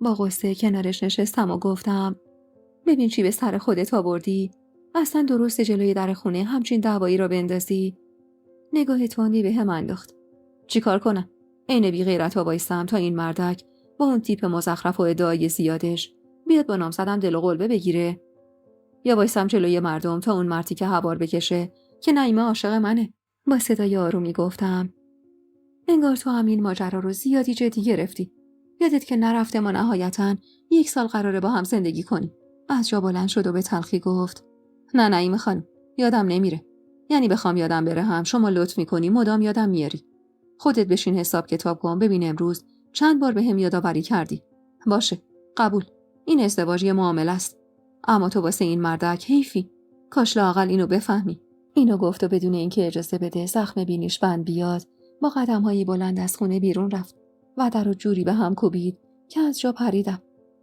با غصه کنارش نشستم و گفتم ببین چی به سر خودت آوردی؟ اصلا درست جلوی در خونه همچین دعوایی را بندازی؟ نگاه تندی به هم انداخت. چیکار کنم؟ عین بی غیرتا وایسم تا این مردک با اون تیپ مزخرف و ادعای زیادش بیاد با نامزدم دل و قلبه بگیره؟ یا وایسم جلوی مردم تا اون مردی که هوار بکشه که نعیمه عاشق منه؟ با صدای آرومی گفتم انگار تو همین ماجرا رو زیادی جدی گرفتی. یادت که نرفته ما نهایتاً 1 سال قراره با هم زندگی کنیم. از جا بلند شد و به تلخی گفت نه نعیمه خانم، یادم نمیره. یعنی بخوام یادم بره هم شما لطف میکنی مدام یادم میاری. خودت بشین حساب کتاب کن ببین امروز چند بار بهم یادآوری کردی. باشه، قبول. این ازدواج یه معامله است. اما تو واسه این مردک حیفی. کاش لااقل اینو بفهمی. اینو گفت و بدون اینکه اجازه بده زخم بینیش بند بیاد، با قدم‌هایی بلند از خونه بیرون رفت و درو جوری به هم کوبید که از جا پریدم.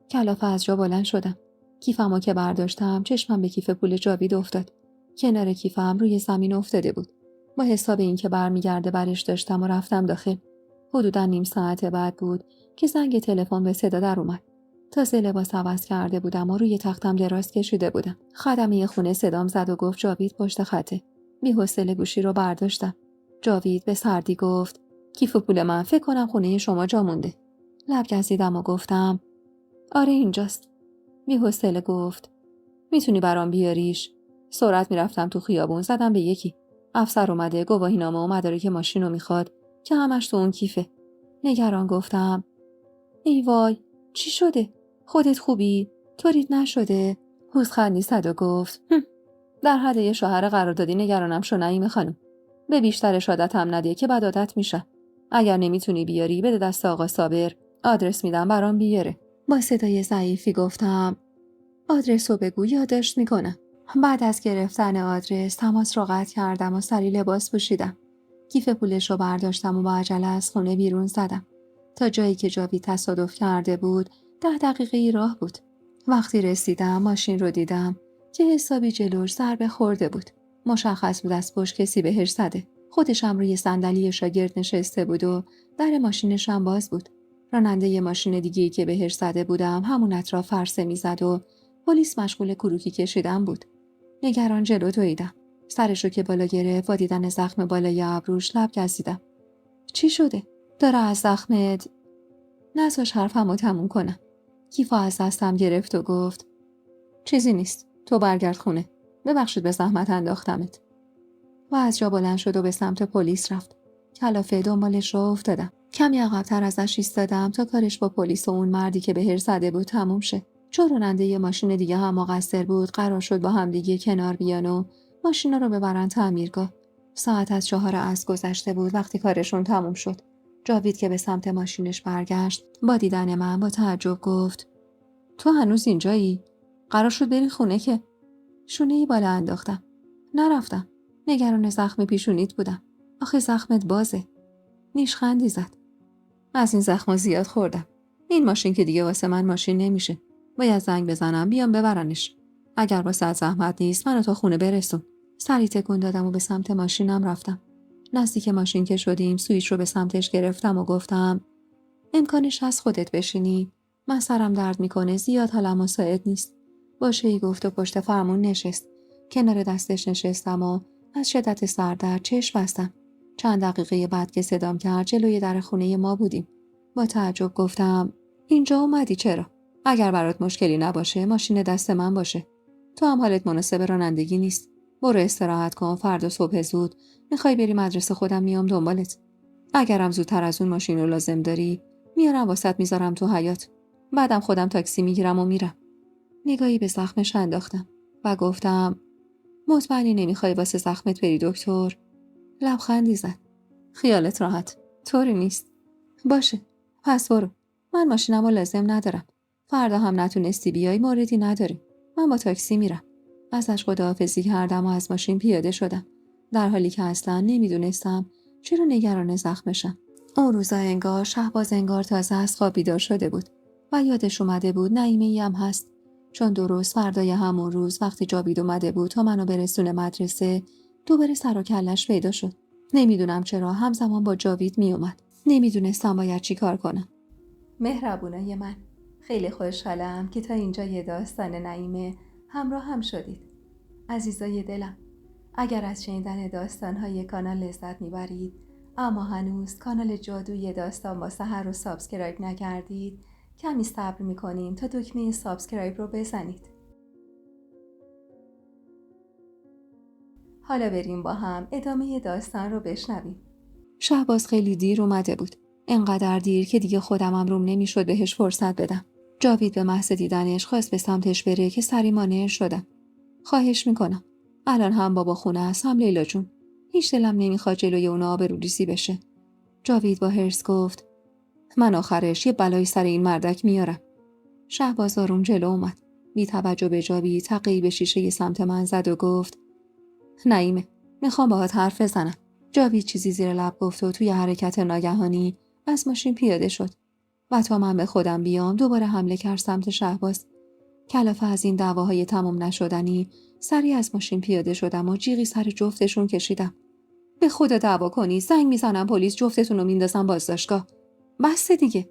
کلافه از جا بلند شدم. کیفمو که برداشتم چشمم به کیف پول جاوید افتاد. کنار کیفم روی زمین افتاده بود. با حساب اینکه برمیگرده برش داشتم و رفتم داخل. حدوداً نیم ساعت بعد بود که زنگ تلفن به صدا در اومد. تازه لباس عوض کرده بودم و روی تختم دراز کشیده بودم. خدمه خونه صدام زد و گفت جاوید پشت خطه. بی‌حوصله گوشی رو برداشتم. جاوید به سردی گفت کیف پول من فکر کنم خونه شما جا مونده. لب گزیدم و گفتم آره اینجاست. بی‌حوصله گفت میتونی برام بیاریش؟ سرعت میرفتم تو خیابون زدم به یکی. افسر اومده گواهینامه و مدارک ماشینو میخواد که همش تو اون کیفه. نگران گفتم ای وای چی شده؟ خودت خوبی؟ طوریت نشده؟ پوزخندی زد و گفت در حد یه شوهر قراردادی نگرانم شو نعیمه خانم. به بیشترش عادتم نده که بد عادت میشه. اگر نمیتونی بیاری بده دست آقا صابر. آدرس میدم برام بیاره. با صدای ضعیفی گفتم آدرسو بگو یادداشت میکنم. بعد از گرفتن آدرس تماس رو قطع کردم و سری لباس پوشیدم. کیف پولش رو برداشتم و با عجله از خونه بیرون زدم. تا جایی که جاوید تصادف کرده بود 10 دقیقه راه بود. وقتی رسیدم ماشین رو دیدم که حسابی جلوش ضربه خورده بود. مشخص بود از پشت کسی بهش زده. خودشم روی صندلی شاگرد نشسته بود و در ماشینش هم باز بود. راننده ماشین دیگه‌ای که بهش زده بودم همون اطراف فرسه میزد و پلیس مشغول کروکی کشیدن بود. نگران جلو دویدم. سرشو که بالا گرفت با دیدن زخم بالای ابروش لب گزیدم. چی شده؟ داره از زخمت؟ نذاش حرفمو تموم کنم. کیفو از دستم گرفت و گفت چیزی نیست. تو برگرد خونه. ببخشید به زحمت انداختمت. و از جا بلند شد و به سمت پلیس رفت. کلافه دنبالش رو افتادم. کمی عقب‌تر ازش ایستادم تا کارش با پلیس و اون مردی که بهش زده بود تموم شه. چون راننده یه ماشین دیگه هم مقصر بود قرار شد با هم دیگه کنار بیان و ماشینا رو ببرن تعمیرگاه. ساعت از 4 عصر گذشته بود وقتی کارشون تموم شد. جاوید که به سمت ماشینش برگشت با دیدن من با تعجب گفت تو هنوز اینجایی؟ قرار شد بری خونه که شونه‌ای بالا انداختم. نرفتم. نگران زخم پیشونیت بودم. آخه زخمت بازه. نیشخندی زد. از این زخما زیاد خوردم. این ماشین که دیگه واسه من ماشین نمیشه. باید زنگ بزنم بیام ببرنش. اگر واسه زحمت نیست منو تا خونه برسون. سری تکون دادم و به سمت ماشینم رفتم. نزدیک ماشین که شدیم سویچ رو به سمتش گرفتم و گفتم امکانش هست خودت بشینی؟ من سرم درد میکنه زیاد حالم مساعد نیست. باشه ای گفت و پشت فرمون نشست. کنار دستش نشستم و از شدت سردرد چشم بستم. چند دقیقه بعد که صدام کرد جلوی در خونه ما بودیم. با تعجب گفتم اینجا اومدی چرا؟ اگر برات مشکلی نباشه ماشین دست من باشه. تو هم حالت مناسب رانندگی نیست. برو استراحت کن فردا صبح زود میخوای بری مدرسه خودم میام دنبالت. اگرم زودتر از اون ماشین رو لازم داری میارم واسط میذارم تو حیاط. بعدم خودم تاکسی میگیرم و میرم. نگاهی به زخمش انداختم و گفتم مطمئنی نمیخوای واسه زخمت بری دکتر؟ لبخندی زد. خیالت راحت. طوری نیست. باشه. پس برو. من ماشینمو لازم ندارم. فردا هم نتونستی بیای موردی نداره. من با تاکسی میرم. ازش خداحافظی کردم و از ماشین پیاده شدم. در حالی که اصلا نمیدونستم چرا نگران زخمشم. اون روزا انگار شهباز انگار تازه از خواب بیدار شده بود و یادش اومده بود نعیمه‌ای هم هست. چون درست فردای همون روز وقتی جاوید اومده بود تا منو برسونه مدرسه دوباره سر و کلش پیدا شد. نمیدونم چرا همزمان با جاوید میومد. نمیدونستم باید چی کار کنم. مهربونای من، خیلی خوشحالم که تا اینجای داستان نعیمه همراه هم شدید. عزیزای دلم، اگر از شنیدن داستان‌های کانال لذت میبرید اما هنوز کانال جادوی داستان با سحر رو سابسکرایب نکردید، کمی صبر میکنیم تا دکمه سابسکرایب رو بزنید. حالا بریم با هم ادامه داستان رو بشنویم. شهباز خیلی دیر اومده بود. انقدر دیر که دیگه خودمم روم نمیشد بهش فرصت بدم. جاوید به محض دیدنش خواست به سمتش بره که سری مانع شدم. خواهش میکنم. الان هم بابا خونه است هم لیلا جون. هیچ دلم نمیخواد جلوی اونا آبروریزی بشه. جاوید با حرص گفت من آخرش یه بلایی سر این مردک میارم. شهباز آروم جلو اومد. بی توجه به جاوید تقی به شیشه سمت من زد و گفت نعیمه، میخوام باهات حرف بزنم. جاوید چیزی زیر لب گفت و توی حرکت ناگهانی از ماشین پیاده شد و تا من به خودم بیام دوباره حمله کرد سمت شهباز. کلافه از این دعواهای تمام نشدنی سریع از ماشین پیاده شدم و جیغی سر جفتشون کشیدم. به خدا دعوا کنی زنگ میزنم پلیس، جفتتون رو میندازم بازداشتگاه. بس دیگه.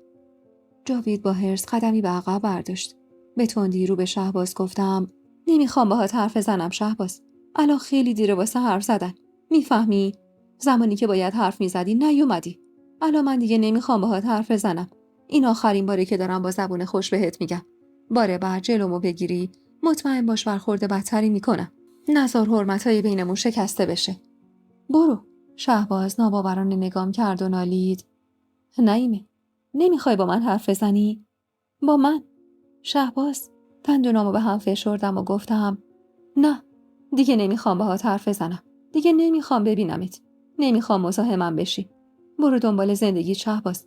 جاوید با حرص قدمی به عقب برداشت. به تندی رو به شهباز گفتم نمیخوام باهات حرف بزنم شهباز. الان خیلی دیره واسه حرف زدن. میفهمی؟ زمانی که باید حرف میزدی نیومدی. الان من دیگه نمیخوام باهات حرف بزنم. این آخرین باره که دارم با زبون خوش بهت میگم. باره بعد جلومو بگیری مطمئن باش برخورد بدتری میکنم. نذار حرمتای بینمون شکسته بشه. برو. شهباز ناباورانه نگام کرد و نالید. نعیمه، نمیخوای با من حرف بزنی؟ با من؟ شهباز دندونامو به هم فشردم و گفتم نه، دیگه نمیخوام باهات حرف بزنم. دیگه نمیخوام ببینمت. نمیخوام مزاحمم بشی. برو دنبال زندگی شهباز.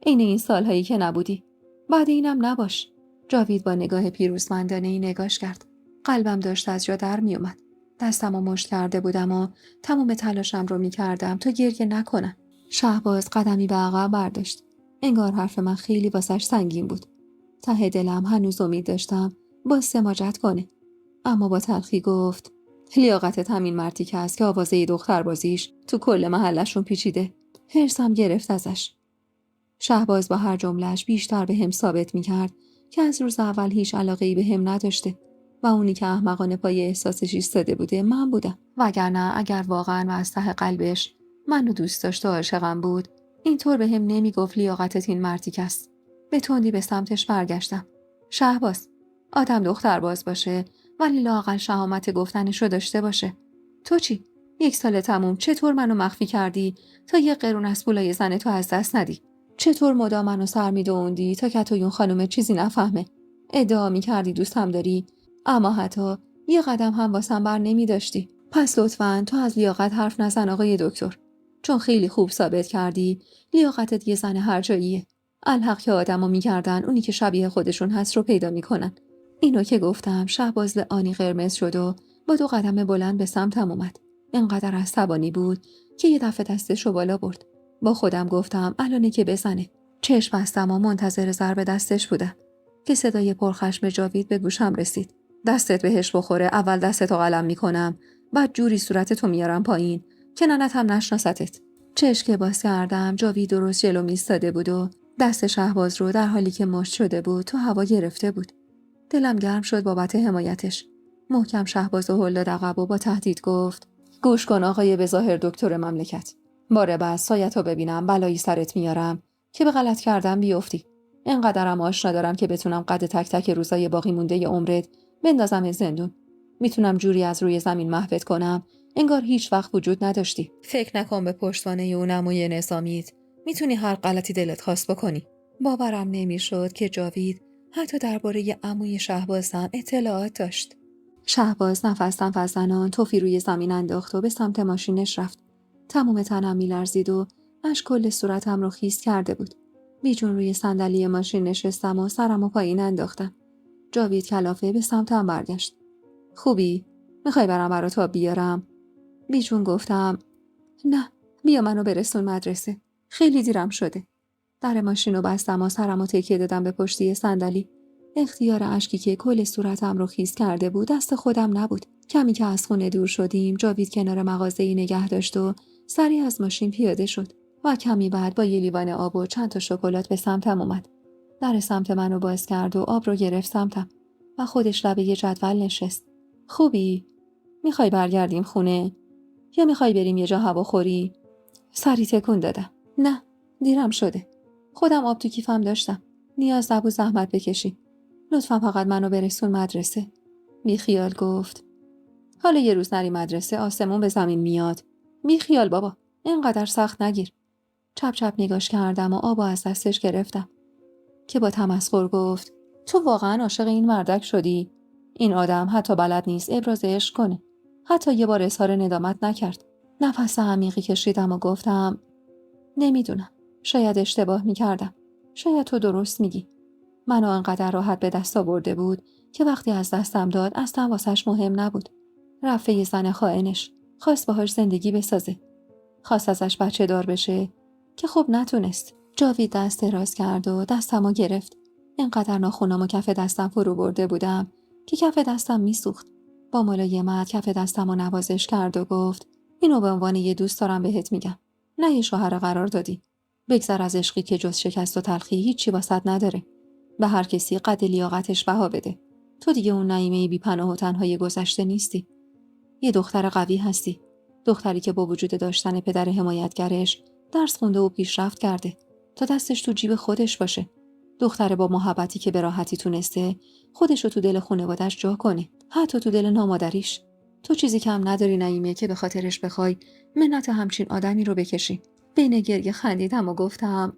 عین این سالهایی که نبودی. بعد اینم نباش. جاوید با نگاه پیروزمندانه‌ای نگاش کرد. قلبم داشت از جا در میومد. دستمو مشت کرده بودم و تمام تلاشم رو میکردم تا گریه نکنم. شهباز قدمی به عقب برداشت. انگار حرف من خیلی واسش سنگین بود. ته دلم هنوز امید داشتم باز سماجت کنه. اما با تلخی گفت لیاقتت همین مرتی که هست که آوازه دختر بازیش تو کل محلشون پیچیده. حرصم گرفت ازش. شهباز با هر جملهش بیشتر به هم ثابت میکرد که از روز اول هیچ علاقه‌ای به هم نداشته و اونی که احمقانه پای احساسش ایستاده بوده من بودم. وگرنه اگر واقعا و از ته قلبش منو دوست داشت و عاشقم بود اینطور به هم نمیگفت لیاقتت این مرتی که است. به تندی به سمتش برگشتم. شهباز، آدم دختر باز باشه ولی لااقل شهامت گفتنشو داشته باشه. تو چی؟ 1 سال تموم چطور منو مخفی کردی تا یه قرون از پولای زن تو از دست ندی؟ چطور مدام منو سر میدووندی تا که توی اون خانم چیزی نفهمه؟ ادعا میکردی دوستم داری اما حتی یه قدم هم واسم بر نمیداشتی. پس لطفاً تو از لیاقت حرف نزن آقای دکتر، چون خیلی خوب ثابت کردی لیاقتت یه زن هر جاییه. الحق که آدمو میگردن اونی که شبیه خودشون هست رو پیدا میکنن. اینو که گفتم شهباز آنی قرمز شد و با 2 قدم بلند به سمتم اومد. انقدر عصبانی بود که یه دفعه دستش رو بالا برد. با خودم گفتم الانه که بزنه. چشم بستم و منتظر ضرب دستش بودم که صدای پرخشم جاوید به گوشم رسید. دستت بهش بخوره اول دستتو قلم میکنم بعد جوری صورتتو میارم پایین که ننت هم نشناستت. چشم که باز کردم جاوید درست جلو ایستاده بود و دست شهباز رو در حالی که مشت شده بود تو هوا گرفته بود. دلم گرم شد بابت حمایتش. محکم شهباز و هل داد عقب و با تهدید گفت گوش کن آقای بظاهر دکتر مملکت. باره بعد سایتو ببینم بلایی سرت میارم که به غلط کردم بیفتی. اینقدرم آشنا دارم که بتونم قد تک تک روزای باقی مونده ی عمرت بندازم زندون. میتونم جوری از روی زمین محوت کنم انگار هیچ وقت وجود نداشتی. فکر نکن به پشتوانه اون عموی نظامیت میتونی هر غلطی دلت خواست بکنی. باورم نمیشد که جاوید حتی درباره عموی شهبازم اطلاعات داشت. شهباز نفس زنان توفی روی زمین انداخت و به سمت ماشینش رفت. تمام تنم میلرزید و اشک کل صورتم رو خیس کرده بود. بیجون روی صندلی ماشین نشستم و سرمو پایین انداختم. جاوید کلافه به سمتم برگشت. خوبی؟ میخوای برام برات آب بیارم؟ بیجون گفتم نه، بیا منو برسون مدرسه. خیلی دیرم شده. در ماشینو بستم و سرمو تکیه دادم به پشتی صندلی. اختیار اشکی که کل صورتم رو خیس کرده بود دست خودم نبود. کمی که از خونه دور شدیم جاوید کنار مغازه‌ای نگه داشت و سریع از ماشین پیاده شد و کمی بعد با یه لیوان آب و چند تا شکلات به سمتم اومد. در سمت منو باز کرد و آب رو گرفت سمتم و خودش لبه یه جدول نشست. خوبی؟ میخوای برگردیم خونه؟ یا میخوای بریم یه جا هواخوری؟ سری تکون دادم. نه، دیرم شده. خودم آب تو کیفم داشتم. نیاز نبود زحمت بکشی. لطفاً فقط منو برسون مدرسه. بی خیال گفت. حالا یه روز نری مدرسه آسمون به زمین میاد. بی خیال بابا. اینقدر سخت نگیر. چپ چپ نگاش کردم و آبو از دستش گرفتم که با تمسخر گفت تو واقعا عاشق این مردک شدی؟ این آدم حتی بلد نیست ابراز عشق کنه. حتی یه بار اظهار ندامت نکرد. نفس عمیقی کشیدم و گفتم نمیدونم. شاید اشتباه میکردم. شاید تو درست میگی. منو انقدر راحت به دست آورده بود که وقتی از دستم داد اصلا واسش مهم نبود. رفته یه زن خائنش. خواست باهاش زندگی بسازه. خواست ازش بچه دار بشه که خب نتونست. جاوید دست دراز کرد و دستمو گرفت. اینقدر ناخونامو کف دستم فرو برده بودم که کف دستم میسوخت. با ملایمت کف دستمو نوازش کرد و گفت اینو به عنوان یه دوست دارم بهت میگم. نه یه شوهر قرار دادی. بگذر از عشقی که جز شکست و تلخی هیچی واسط نداره. به هر کسی قدر لیاقتش بها بده. تو دیگه اون نعیمه بی پناه و تنهای گذشته نیستی. یه دختر قوی هستی. دختری که با وجود داشتن پدر حمایتگرش درس خونده و پیشرفت کرده تا دستش تو جیب خودش باشه. دختر با محبتی که به راحتی تونسته خودش رو تو دل خانواده‌اش جا کنه، حتی تو دل نامادریش. تو چیزی کم نداری نعیمه که به خاطرش بخوای منت همچین آدمی رو بکشی. بین گریه خندیدم و گفتم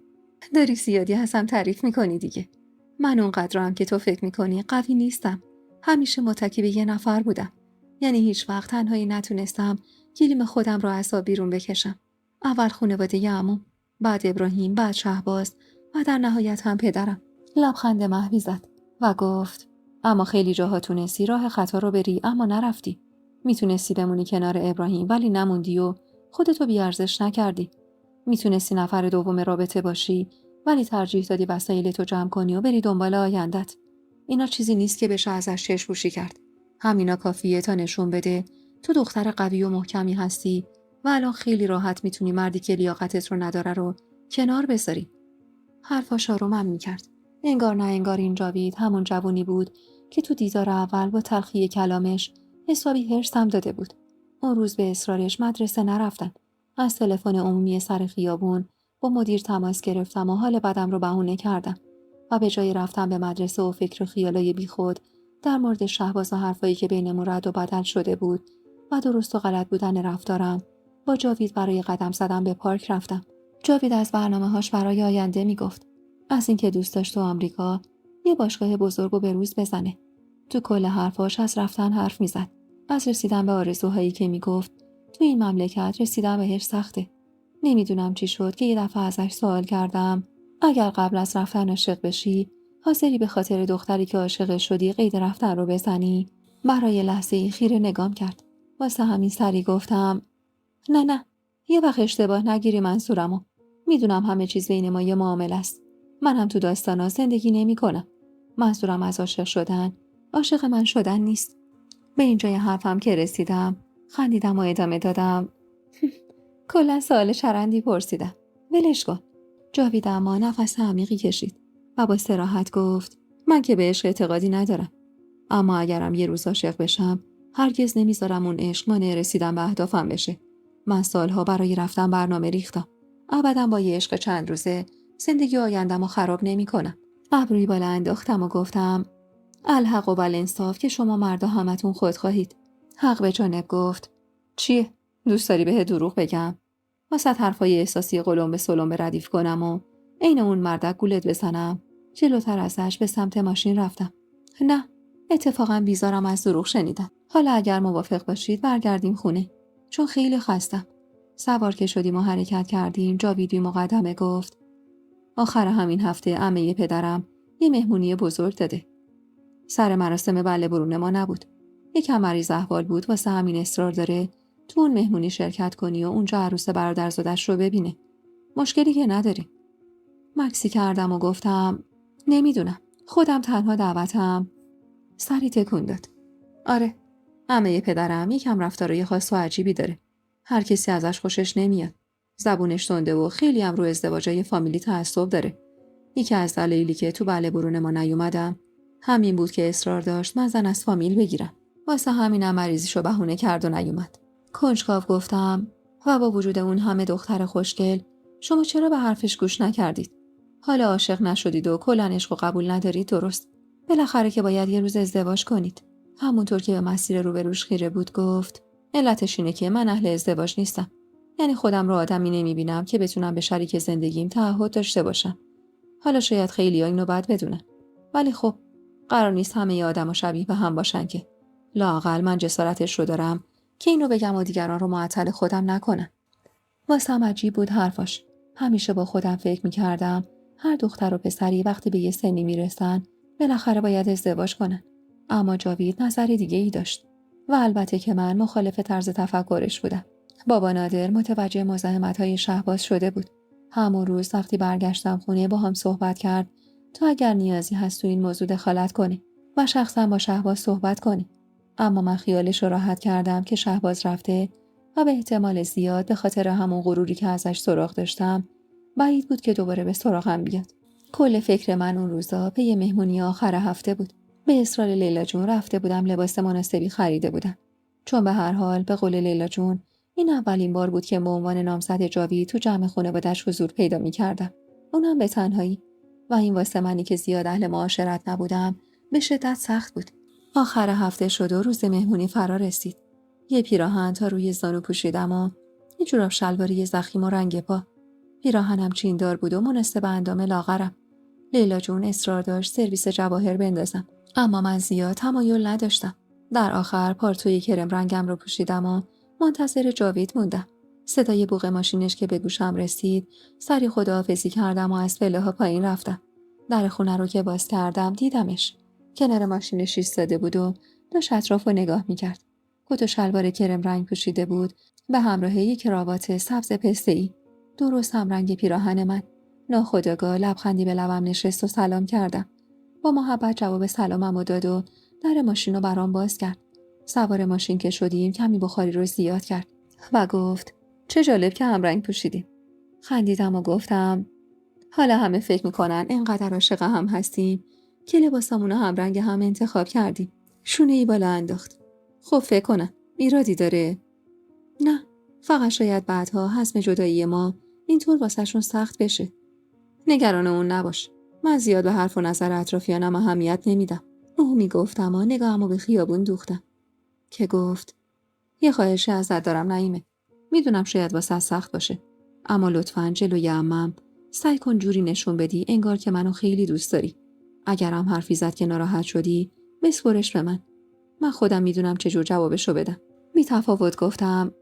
داری زیادی هستم تعریف میکنی دیگه. من اونقدرم که تو فکر میکنی قوی نیستم. همیشه متکی به یه نفر بودم. یعنی هیچ وقت تنهایی نتونستم گلیم خودم رو از آب بیرون بکشم. اول خانواده عموم، بعد ابراهیم، بعد شهباز و در نهایت هم پدرم. لبخند محوی زد و گفت اما خیلی جاها تونستی راه خطا رو بری اما نرفتی. میتونستی بمونی کنار ابراهیم ولی نموندی و خودتو بیارزش نکردی. میتونستی نفر دوم رابطه باشی ولی ترجیح دادی وسایلتو جمع کنی و بری دنبال آیندت. اینا چیزی نیست که بشه ازش چشم‌پوشی کرد. همینا کافیه تا نشون بده تو دختر قوی و محکمی هستی و الان خیلی راحت میتونی مردی که لیاقتت رو نداره رو کنار بذاری. حرفاش آرومم میکرد. انگار نه انگار این جاوید همون جوونی بود که تو دیدار اول با تلخی کلامش حسابی هرسم داده بود. اون روز به اصرارش مدرسه نرفتن. از تلفن عمومی سر خیابون با مدیر تماس گرفتم و حال بدم رو بهونه کردم و به جای رفتن به مدرسه و فکر و خیالای بیخود در مورد شهباز و حرفایی که بینمون رد و بدل شده بود و درست و غلط بودن رفتارم با جاوید برای قدم زدن به پارک رفتم. جاوید از برنامه‌هاش برای آینده میگفت. از اینکه دوست داشت تو آمریکا یه باشگاه بزرگ و به روز بزنه. تو کل حرفاش از رفتن حرف میزد. از رسیدن به آرزوهایی که میگفت تو این مملکت رسیدن بهش سخته. نمیدونم چی شد که یه دفعه ازش سوال کردم اگر قبل از رفتن عاشق بشی حاضری به خاطر دختری که عاشق شدی قید رفتن رو بزنی؟ برای لحظه‌ای خیره نگام کرد. واسه همین سری گفتم نه یه وقت اشتباه نگیری منظورمو. میدونم همه چیز بین ما یه معامله است. من هم تو داستانا زندگی نمی‌کنم. منظورم از عاشق شدن عاشق من شدن نیست. به اینجای حرفم که رسیدم خندیدم و ادامه دادم کلا سوال چرندی پرسیدم. ولش کن. جاوید اما نفس عمیقی کشید و با صراحت گفت من که به عشق اعتقادی ندارم. اما اگرم یه روز عاشق بشم هرگز نمیذارم اون عشق مانع رسیدن به اهدافم بشه. من سالها برای رفتن برنامه ریختم. ابداً با یه عشق چند روزه زندگی آیندمو خراب نمی‌کنم. ابروی بالا انداختم و گفتم الحق و بالانصاف که شما مردا همتون خودخواهید. حق به جانب گفت چیه؟ دوست داری بهت دروغ بگم؟ واسه حرفای احساسی قلم به سلم ردیف کنم و عین اون مردک گولت بزنم. جلوتر ازش به سمت ماشین رفتم. نه، اتفاقا بیزارم از دروغ شنیدم. حالا اگر موافق باشید برگردیم خونه. چون خیلی خستم. سوار که شدیم و حرکت کردیم جاویدی مقدمه گفت آخر همین هفته عمه پدرم یه مهمونی بزرگ داده. سر مراسم بله برون ما نبود. یکم مریض احوال بود واسه همین اصرار داره تو اون مهمونی شرکت کنی و اونجا عروس برادرزادش رو ببینه. مشکلی که نداریم. مکسی کردم و گفتم نمیدونم. خودم تنها دعوتم. سری تکون داد. آره. عمه پدرم یکم رفتارای خاص و عجیبی داره. هر کسی ازش خوشش نمیاد. زبونش تنده و خیلی هم رو ازدواجای فامیلی تعصب داره. یکی از دلایلی که تو بله برون ما نیومدم همین بود که اصرار داشت من زن از فامیل بگیرم. واسه همینم مریضیشو بهونه کرد و نیومد. کنجکاو گفتم و با وجود اون همه دختر خوشگل شما چرا به حرفش گوش نکردید؟ حالا عاشق نشدید و کلاً عشق و قبول ندارید، درست؟ بالاخره که باید یه روز ازدواج کنید. همونطور که به مسیر روبروش خیره بود گفت علتش اینه که من اهل ازدواج نیستم. یعنی خودم رو آدمی نمیبینم که بتونم به شریک زندگیم تعهد داشته باشم. حالا شاید خیلی‌ها اینو بد بدونن. ولی خب قرار نیست همه آدم‌ها شبیه به هم باشن که. لااقل من جسارتش رو دارم که اینو بگم و دیگران رو معطل خودم نکنم. واسم عجیب بود حرفاش. همیشه با خودم فکر می‌کردم هر دختر و پسری وقتی به یه سنی میرسن بالاخره باید ازدواج کنن. اما جاوید نظر دیگه‌ای داشت و البته که من مخالف طرز تفکرش بودم. بابا نادر متوجه مزاحمت‌های شهباز شده بود. همون روز وقتی برگشتم خونه با هم صحبت کرد تا اگر نیازی هست تو این موضوع دخالت کنی و شخصا با شهباز صحبت کنی. اما من خیالش رو راحت کردم که شهباز رفته و به احتمال زیاد به خاطر همون غروری که ازش سراغ داشتم بعید بود که دوباره به سراغم بیاد. کل فکر من اون روزا به یه مهمونی آخر هفته بود. به اصرار لیلا جون رفته بودم، لباس مناسبی خریده بودم. چون به هر حال به قول لیلا جون این اولین بار بود که به عنوان نامزد جاوید تو جمع خانواده‌اش حضور پیدا می‌کردم. اونم به تنهایی. و این واسه منی که زیاد اهل معاشرت نبودم به شدت سخت بود. آخر هفته شد و روز مهمونی فرا رسید. یه پیراهن تا روی زانو پوشیدم و یه جوراب شلواری ضخیم و رنگ پا. پیراهنم چیندار بود و مناسب اندام لاغرم. لیلا جون اصرار داشت سرویس جواهر بندازم، اما من زیاد تمایل نداشتم. در آخر پارتوی کرم رنگم رو پوشیدم و منتظر جاوید موندم. صدای بوق ماشینش که به گوشم رسید، سری خداحافظی کردم و از پله‌ها پایین رفتم. در خونه رو که باز کردم دیدمش. کنار ماشینش ایستاده بود و داشت اطراف رو نگاه می‌کرد. کت و شلوار کرم رنگ پوشیده بود به همراه یک کراوات سبز پسته‌ای. درست هم رنگ پیراهن من. ناخودآگاه لبخندی به لبم نشست و سلام کردم. با محبت جواب سلاممو داد و در ماشین رو برام باز کرد. سوار ماشین که شدیم کمی بخاری رو زیاد کرد و گفت چه جالب که هم رنگ پوشیدیم. خندیدم و گفتم حالا همه فکر میکنن اینقدر عاشق هم هستیم که لباسامونو هم رنگ هم انتخاب کردیم. شونه ای بالا انداخت. خب فکر کنم ایرادی داره؟ نه، فقط شاید بعدها حزم جدایی ما اینطور واسهشون سخت بشه. نگران اون نباش. من زیاد به حرف و نظر اطرافیانم اهمیت نمیدم. میگفتم و نگاهمو به خیابون دوختم که گفت یه خواهشی ازت دارم نعیمه. میدونم شاید واسه سخت باشه، اما لطفاً جلوی عمم سعی کن جوری نشون بدی انگار که منو خیلی دوست داری. اگرم حرفی زد که ناراحت شدی بسپرش به من خودم میدونم چجور جوابشو بدم. بی تفاوت گفتم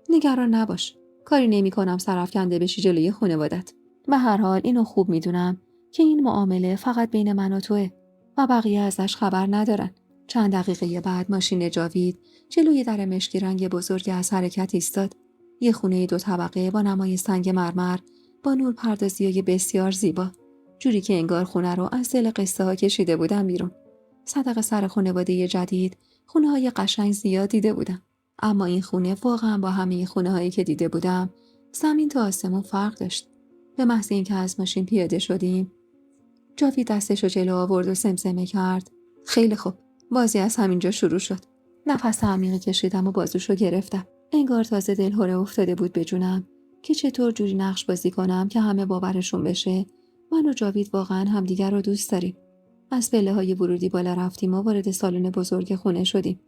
نگران نباش. کاری نمی‌کنم سرافکنده بشی جلوی خانوادت. به هر حال اینو خوب میدونم که این معامله فقط بین من و توئه و بقیه ازش خبر ندارن. چند دقیقه بعد ماشین جاوید جلوی در مشکی رنگ بزرگ از حرکت ایستاد. یه خونه 2 طبقه با نمای سنگ مرمر با نور پردازی‌های بسیار زیبا، جوری که انگار خونه رو از دل قصه ها کشیده بودم بیرون. صدق سر خانواده جدید خونه‌های قشنگ زیاد دیده بودم، اما این خونه واقعا با همه خونه‌هایی که دیده بودم زمین تا آسمون فرق داشت. به محض اینکه از ماشین پیاده شدیم جاوید دستشو جلو آورد و سمسمه کرد خیلی خوب، بازی از همینجا شروع شد. نفس عمیقی کشیدم و بازوشو گرفتم. انگار تازه دلهره افتاده بود به جونم که چطور جوری نقش بازی کنم که همه باورشون بشه من و جاوید واقعا همدیگر رو دوست داریم. از پله‌های ورودی بالا رفتیم و وارد سالن بزرگ خونه شدیم.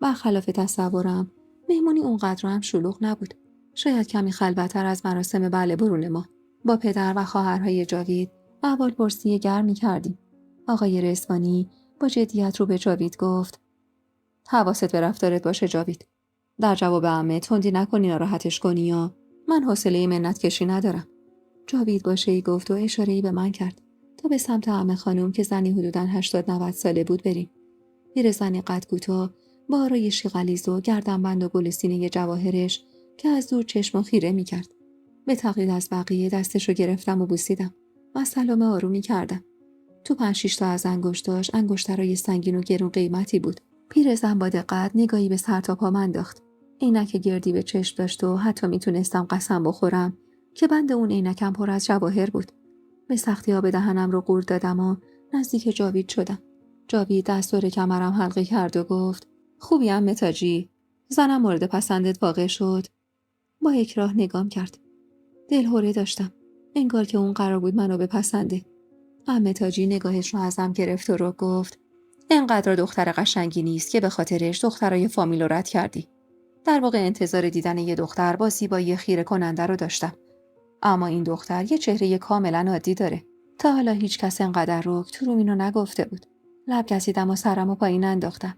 برخلاف تصورم مهمونی اونقدر هم شلوغ نبود. شاید کمی خلوت‌تر از مراسم بله برون ما. با پدر و خواهرهای جاوید احوالپرسی گرمی کردیم. آقای رضوانی با جدیت رو به جاوید گفت حواست به رفتارت باشه جاوید. در جواب عمه تندی نکنی ناراحتش کنی یا من حوصله منت کشی ندارم. جاوید با شیء گفت و اشاره‌ای به من کرد تا به سمت عمه خانم که زنی حدوداً 80-90 ساله بود بریم. پیرزنی قد کوتاه با آرایشی غلیظ و گردنبند و گل سینه جواهرش که از دور چشم خیره می‌کرد. به تقلید از بقیه دستشو گرفتم و بوسیدم و سلام آرومی کردم. تو 5-6 تا از انگشتاش انگشترای سنگین و گرون قیمتی بود. پیرزن با دقت نگاهی به سر تا پام انداخت. عینک گردی به چشم داشت و حتی میتونستم قسم بخورم که بند اون عینکم پر از جواهر بود. به سختی آب دهنم رو قورت دادم و نزدیک جاوید شدم. جاوید دست دور کمرم حلقه کرد و گفت خوبی عمه تاجی؟ زنم مورد پسندت واقع شد؟ با اکراه نگام کرد. دلهره داشتم. انگار که اون قرار بود منو بپسنده. عمه تاجی نگاهش رو ازم گرفت و رو گفت اینقدر دختر قشنگی نیست که به خاطرش دخترای فامیل رو رد کردی. در واقع انتظار دیدن یه دختر با زیبایی خیره کننده رو داشتم. اما این دختر یه چهره کاملا عادی داره. تا حالا هیچ کس انقدر رک تو رومینو نگفته بود. لب گزیدم و سرمو پایین انداختم.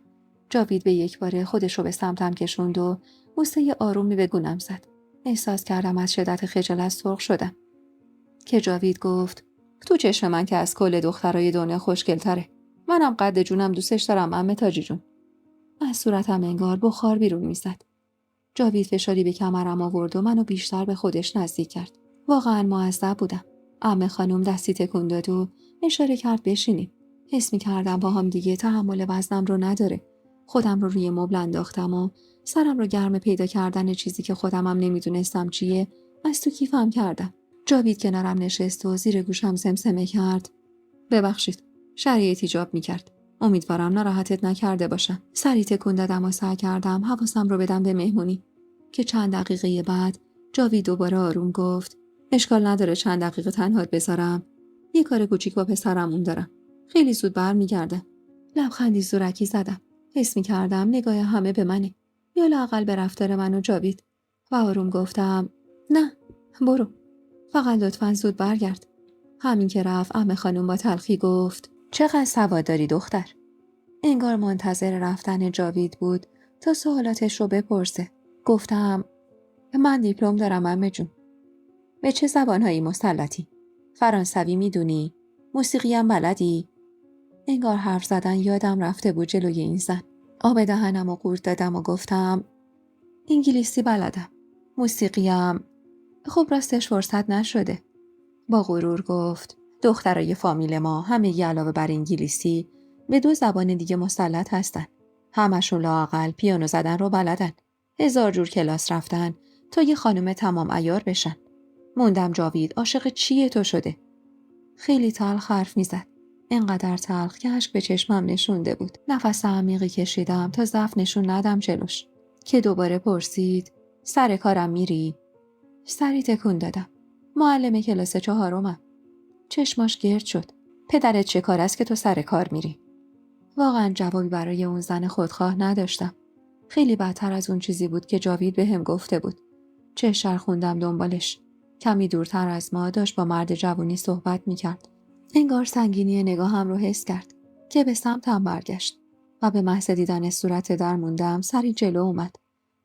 جاوید به یک باره خودش رو به سمتم کشوند و بوسه آرومی به گونم زد. احساس کردم از شدت خجالت سرخ شدم. که جاوید گفت تو چشم من که از کل دخترای دنیا خوشگل‌تره. منم قد جونم دوستش دارم عمه تاجی جون. از صورتم انگار بخار بیرون میزد. جاوید فشاری به کمرم آورد و منو بیشتر به خودش نزدیک کرد. واقعا معذب بودم. عمه خانم دستی تکون داد و اشاره کرد بشینیم. حس می‌کردم با هم دیگه تحمل وزنم رو نداره. خودم رو روی مبل انداختم و سرم رو گرم پیدا کردن چیزی که خودمم نمیدونستم چیه از تو کیفم کردم. جاوید کنارم نشست و زیر گوشم زمزمه کرد ببخشید، شرایط ایجاب می‌کرد. امیدوارم ناراحتت نکرده باشم. سری تکون دادم و سعی کردم حواسم رو بدم به مهمونی که چند دقیقه بعد جاوید دوباره آروم گفت اشکال نداره چند دقیقه تنهات بذارم. یه کار کوچیک با پسرمون دارم. خیلی زود برمیگردم. لبخندی زورکی زدم. حس می‌کردم نگاه همه به منه. یا لااقل به رفتار من و جاوید. و آروم گفتم نه، برو. فقط لطفاً زود برگرد. همین که رفت عمه خانم با تلخی گفت چقدر سواد داری دختر؟ انگار منتظر رفتن جاوید بود تا سوالاتش رو بپرسه. گفتم من دیپلم دارم عمه جون. به چه زبانهایی مسلطی؟ فرانسوی میدونی؟ موسیقی هم بلدی؟ انگار حرف زدن یادم رفته بود جلوی این زن. آب دهنم و قورت دادم و گفتم انگلیسی بلدم. موسیقی هم خب راستش فرصت نشده. با غرور گفت دخترای فامیل ما همگی علاوه بر انگلیسی به 2 زبان دیگه مسلط هستن. همشون لااقل پیانو زدن رو بلدن. 1000 جور کلاس رفتن تا یه خانم تمام عیار بشن. موندم جاوید عاشق چیه تو شده؟ خیلی تلخ حرف میزد. اینقدر تلخ که اشک به چشمم نشونده بود. نفس عمیقی کشیدم تا ضعف نشون ندم جلوش. که دوباره پرسید سر کارم میری؟ سری تکون دادم. معلم کلاس 4م. چشماش گرد شد. پدرت چه کار است که تو سر کار میری؟ واقعا جوابی برای اون زن خودخواه نداشتم. خیلی بدتر از اون چیزی بود که جاوید بهم گفته بود. چشم خوندم دنبالش. کمی دورتر از ما داشت با مرد جوونی صحبت میکرد. انگار سنگینی نگاهم رو حس کرد که به سمتم برگشت و به محض دیدن صورت در موندم سری جلو اومد.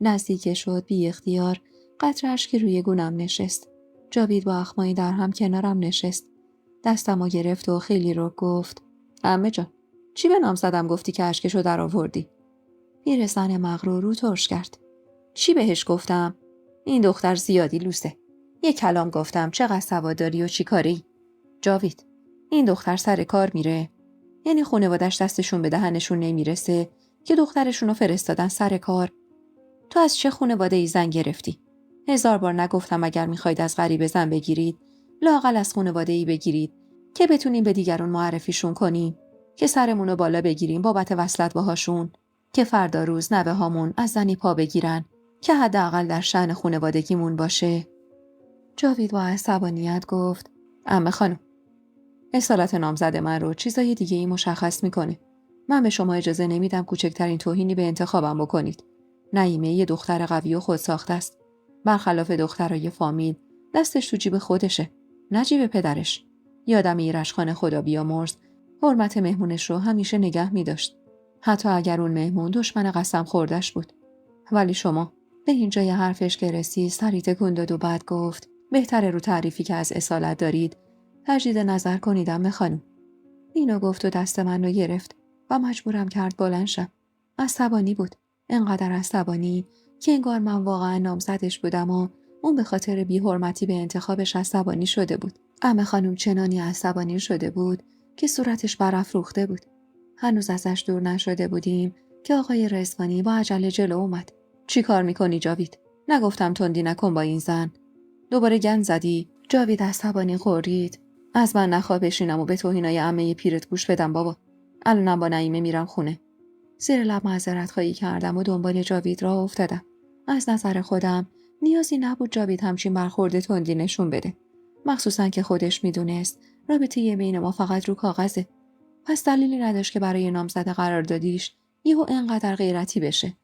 نزدیک شد بی اختیار قطره اشکی روی گونم نشست. جاوید با اخمایی در هم کنارم نشست. دستمو گرفت و خیلی رو گفت عمه جان چی به نام زدم گفتی که اشکشو در آوردی؟ پیرزن مغرور رو ترش کرد. چی بهش گفتم؟ این دختر زیادی لوسه. یه کلام گفتم چقدر سواد داری و چی کاری؟ جاوید این دختر سر کار میره؟ یعنی خانوادش دستشون به دهنشون نمیرسه که دخترشونو فرستادن سر کار؟ تو از چه خانواده ای زن گرفتی؟ 1000 بار نگفتم اگر میخواید از غریبه زن بگیرید لااقل از خانواده ای بگیرید که بتونیم به دیگران معرفیشون کنیم، که سرمونو بالا بگیریم بابت وصلت باهاشون، که فردا روز نوه هامون از زنی پا بگیرن که حداقل در شأن خانوادگیمون باشه. جاوید با عصبانیت گفت عمه خانم، اصالت نامزد من رو چیزای دیگه ای مشخص میکنه. من به شما اجازه نمیدم کوچکترین توهینی به انتخابم بکنید. نعیمه یه دختر قوی و خودساخته است. برخلاف دخترای فامیل دستش تو جیب خودشه، نه جیب پدرش. یادم ایرج خدا بیامرز حرمت مهمونش رو همیشه نگه می‌داشت. حتی اگر اون مهمون دشمن قسم خوردش بود. ولی شما به اینجای حرفش که رسید سری تکون داد و بعد گفت بهتره رو تعریفی که از اصالت دارید تجدید نظر کنید عمه خانم. اینو گفت و دست من رو گرفت و مجبورم کرد بلند شم. عصبانی بود. انقدر عصبانی که انگار من واقعا نامزدش بودم و اون به خاطر بی‌حرمتی به انتخابش عصبانی شده بود. عمه خانم چنانی عصبانی شده بود که صورتش برافروخته بود. هنوز ازش دور نشده بودیم که آقای رضوانی با عجله جلو اومد. چی کار میکنی جاوید؟ نگفتم تندی نکن با این زن. دوباره گند زدی؟ جاوید عصبانی غرید. از من نخواه بشینم و به توهینای عمه پیرت گوش بدم بابا. الانم با نعیمه میرم خونه. زیر لب معذرت خواهی کردم و دنبال جاوید راه افتادم. از نظر خودم نیازی نبود جاوید همچین برخورد تندی نشون بده. مخصوصا که خودش میدونست رابطه بین ما فقط رو کاغذه. پس دلیلی نداشت که برای نامزد قراردادیش یهو انقدر غیرتی بشه.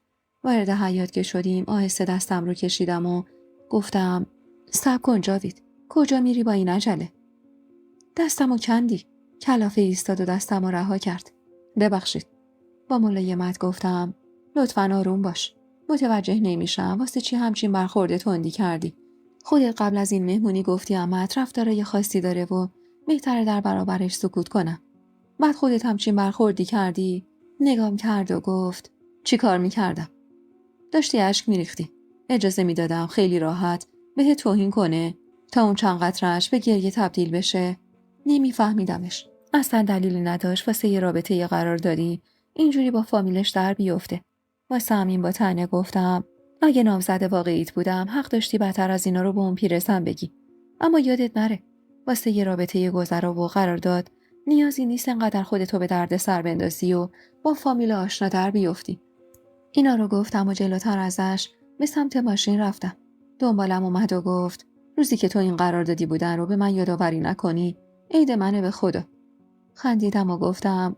وارد حیاط که شدیم آهسته دستم رو کشیدم و گفتم صبر کن جاوید. کجا میری با این عجله؟ دستمو کندی. کلافه ایستاد و دستمو رها کرد. ببخشید. با ملایمت گفتم لطفاً آروم باش. متوجه نمیشم واسه چی همچین برخورد تندی کردی. خودت قبل از این مهمونی گفتی عمت رفتارای خاصی داره و بهتره در برابرش سکوت کنم. بعد خودت همچین برخوردی کردی. نگام کرد و گفت چی کار میکردم؟ داشتی اشک میریختی. اجازه میدادم خیلی راحت بهت توهین کنه تا اون چند قطره‌اش به گریه تبدیل بشه. نمیفهمیدمش. اصلا دلیلی نداشت واسه یه رابطه یه قرار دادی اینجوری با فامیلش در بیفته. واسه همین با طعنه گفتم اگه نامزد واقعیت بودم حق داشتی بدتر از اینا رو به اون پیرسن بگی. اما یادت نره واسه یه رابطه یه گذرا و قرارداد نیازی نیست انقدر خودتو به درد سر بندازی و با فامیل آشنا در بیفتی. اینا رو گفتم و جلوتر ازش به سمت ماشین رفتم. دنبالم اومد و گفت روزی که تو این قراردادی بودن رو به من یادآوری نکنی عید منه به خدا. خندیدم و گفتم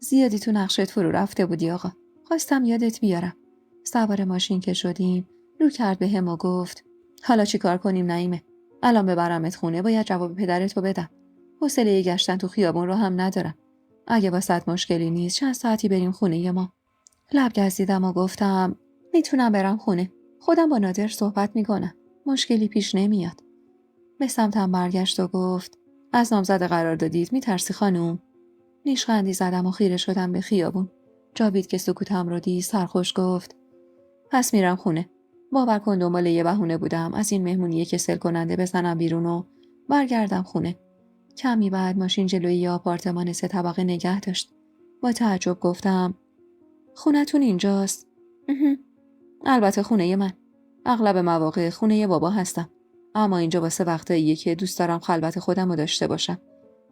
زیادی تو نقشت فرو رفته بودی آقا. خواستم یادت بیارم. سوار ماشین که شدیم رو کرد به هم و گفت حالا چی کار کنیم نعیمه؟ الان ببرمت خونه باید جواب پدرت رو بدم. حوصله گشتن تو خیابون رو هم ندارم. اگه واسط مشکلی نیست چند ساعتی بریم خونه ما. لب گزیدم و گفتم میتونم برم خونه. خودم با نادر صحبت میکنم. مشکلی پیش نمیاد. به سمتم برگشت و گفت از نامزد قراردادیت میترسی خانوم؟ نیشخندی زدم و خیره شدم به خیابون. جاوید که سکوتم رو دید سرخوش گفت پس میرم خونه. باور کن دنبال یه بهونه بودم از این مهمونی کسل کننده بزنم بیرون و برگردم خونه. کمی بعد ماشین جلوی یه آپارتمان 3 طبقه نگه داشت. با تعجب گفتم خونتون اینجاست؟ البته خونه من. اغلب مواقع خونه بابا هستم. اما اینجا واسه وقتاییه که دوست دارم خلوت خودم رو داشته باشم.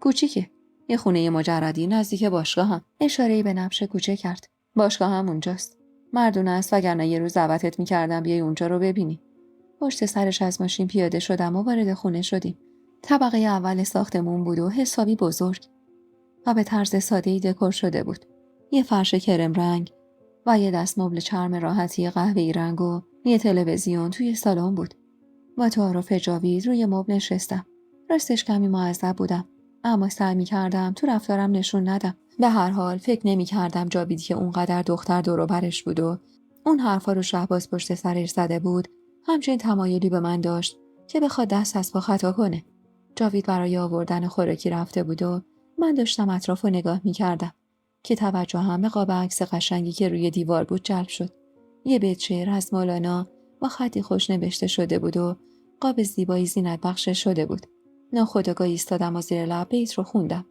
کوچیکه. یه خونه مجردی نزدیک باشگاهم. اشاره‌ای به نبش کوچه کرد. باشگاه هم اونجاست. مردونه است وگرنه یه روز دعوتت می‌کردم بیای اونجا رو ببینی. پشت سرش از ماشین پیاده شدم و وارد خونه شدیم. طبقه اول ساختمون بود و حسابی بزرگ و به طرز ساده‌ای دکور شده بود. یه فرش کرم رنگ و یه دست مبل چرم راحتی قهوه‌ای رنگ و یه تلویزیون توی سالن بود. با تعارف جاوید روی مبل نشستم. راستش کمی معذب بودم. اما سعی می‌کردم تو رفتارم نشون ندم. به هر حال فکر نمی‌کردم جاوید که اونقدر دختر دور و برش بود و اون حرفا رو شهباز پشت سرش زده بود همچنین تمایلی به من داشت که بخواد دست از پا خطا کنه. جاوید برای آوردن خوراکی رفته بود و من داشتم اطراف رو نگاه می‌کردم که توجهم به قاب عکس قشنگی که روی دیوار بود جلب شد. یه بیت شعر از مولانا با خطی خوش نوشته شده بود و قاب زیبایی زینت بخش شده بود. ناخودآگاه ایستادم و زیر لب بیت رو خوندم.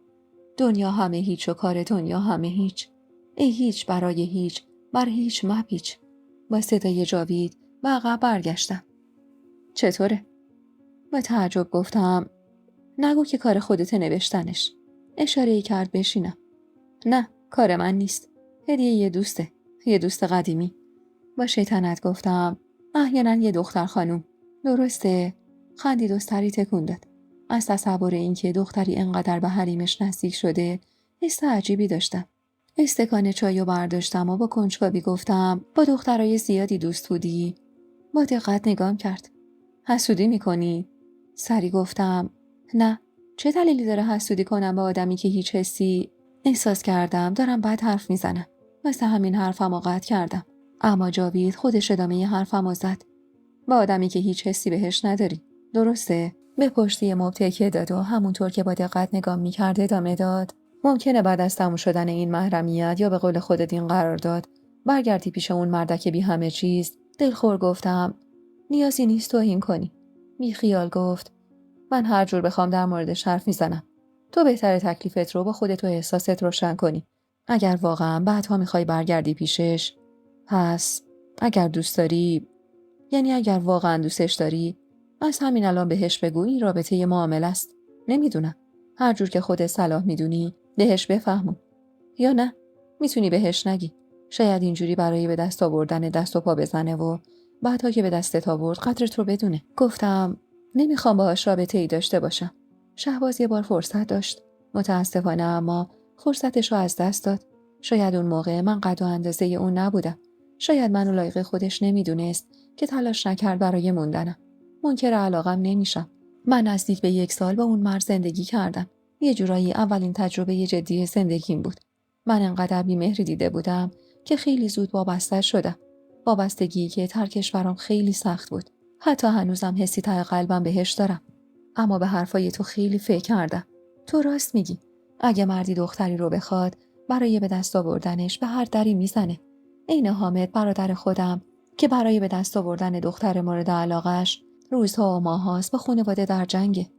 دنیا همه هیچ و کار دنیا همه هیچ. ای هیچ برای هیچ بر هیچ مپیچ. با صدای جاوید به عقب برگشتم. چطوره؟ با تعجب گفتم نگو که کار خودت نوشتنش. اشاره‌ای کرد بشینم. نه کار من نیست. هدیه یه دوسته. یه دوست قدیمی. با شیطنت گفتم احیانا یه دختر خانوم. درسته؟ خندید و سری تکون داد. از تصور این که دختری انقدر به حریمش نزدیک شده حس عجیبی داشتم. استکان چایو برداشتم و با کنجکاوی گفتم با دخترای زیادی دوست بودی؟ با دقت نگام کرد. حسودی میکنی؟ سری گفتم نه. چه دلیلی داره حسودی کنم به آدمی که هیچ حسی؟ احساس کردم دارم بد حرف میزنم. واسه همین حرفمو قطع کردم. اما جاوید خودش ادامه حرفمو زد. با آدمی که هیچ حسی بهش نداری. درسته؟ به پشتی مبل تکیه داد و همونطور که با دقت نگام میکرد ادامه داد. ممکنه بعد از تموم شدن این محرمیت یا به قول خودت این قرارداد برگردی پیش اون مردک بی همه چیز. دلخور گفتم نیازی نیست توهین کنی. بی خیال گفت من هر جور بخوام در موردش حرف میزنم. تو بهتره تکلیفت رو با خودت و احساست روشن کنی. اگر واقعا بعدها میخوای برگردی پیشش پس اگر دوست داری یعنی اگر واقعا دوستش داری از همین الان بهش بگو این رابطه یه معامله است. نمیدونم. هر جور که خودت صلاح میدونی بهش بفهمون. یا نه، میتونی بهش نگی. شاید اینجوری برای به دست آوردن دست و پا بزنه و بعدها که به دستت آورد قدرت رو بدونه. گفتم نمیخوام باهاش رابطه ای داشته باشم. شهباز یه بار فرصت داشت. متاسفانه اما فرصتش رو از دست داد. شاید اون موقع من قد و اندازه اون نبودم. شاید منو لایق خودش نمیدونست که تلاش نکرد برای موندنم. منکر علاقم نمیشم. من نزدیک به 1 سال با اون مرد زندگی کردم. یه جورایی اولین تجربه جدی زندگیم بود. من انقدر بی‌مهری دیده بودم که خیلی زود وابسته شدم. وابستگی که ترکش برام خیلی سخت بود. حتی هنوزم حسی ته قلبم بهش دارم. اما به حرفای تو خیلی فکر کردم. تو راست میگی. اگه مردی دختری رو بخواد برای به دست آوردنش به هر دری میزنه. عین حامد برادر خودم که برای به دست آوردن دختر مورد علاقش روزها و ماهاست با خانواده در جنگه.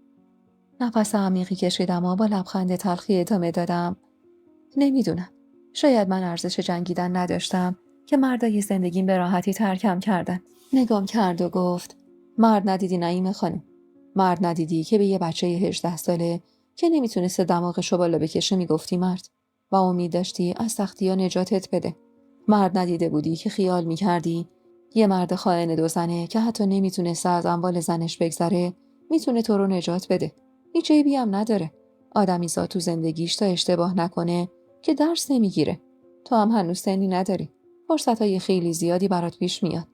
نفس عمیقی کشیدم و با لبخند تلخی ادامه دادم. نمیدونم. شاید من ارزش جنگیدن نداشتم که مردای زندگیم به راحتی ترکم کردن. نگام کرد و گفت مرد ندیدی نعیم خانم. مرد ندیدی که به یه بچه 18 ساله که نمیتونسته دماغشو بالا بکشه میگفتی مرد و امید داشتی از سختی‌ها نجاتت بده. مرد ندیده بودی که خیال میکردی یه مرد خائن 2 زنه که حتی نمیتونسته از اموال زنش بگذره میتونه تو رو نجات بده. هیچ عیبی هم نداره. آدمیزاد تو زندگیش تا اشتباه نکنه که درس نمیگیره. تو هم هنوز سنی نداری. فرصتای خیلی زیادی برات پیش میاد.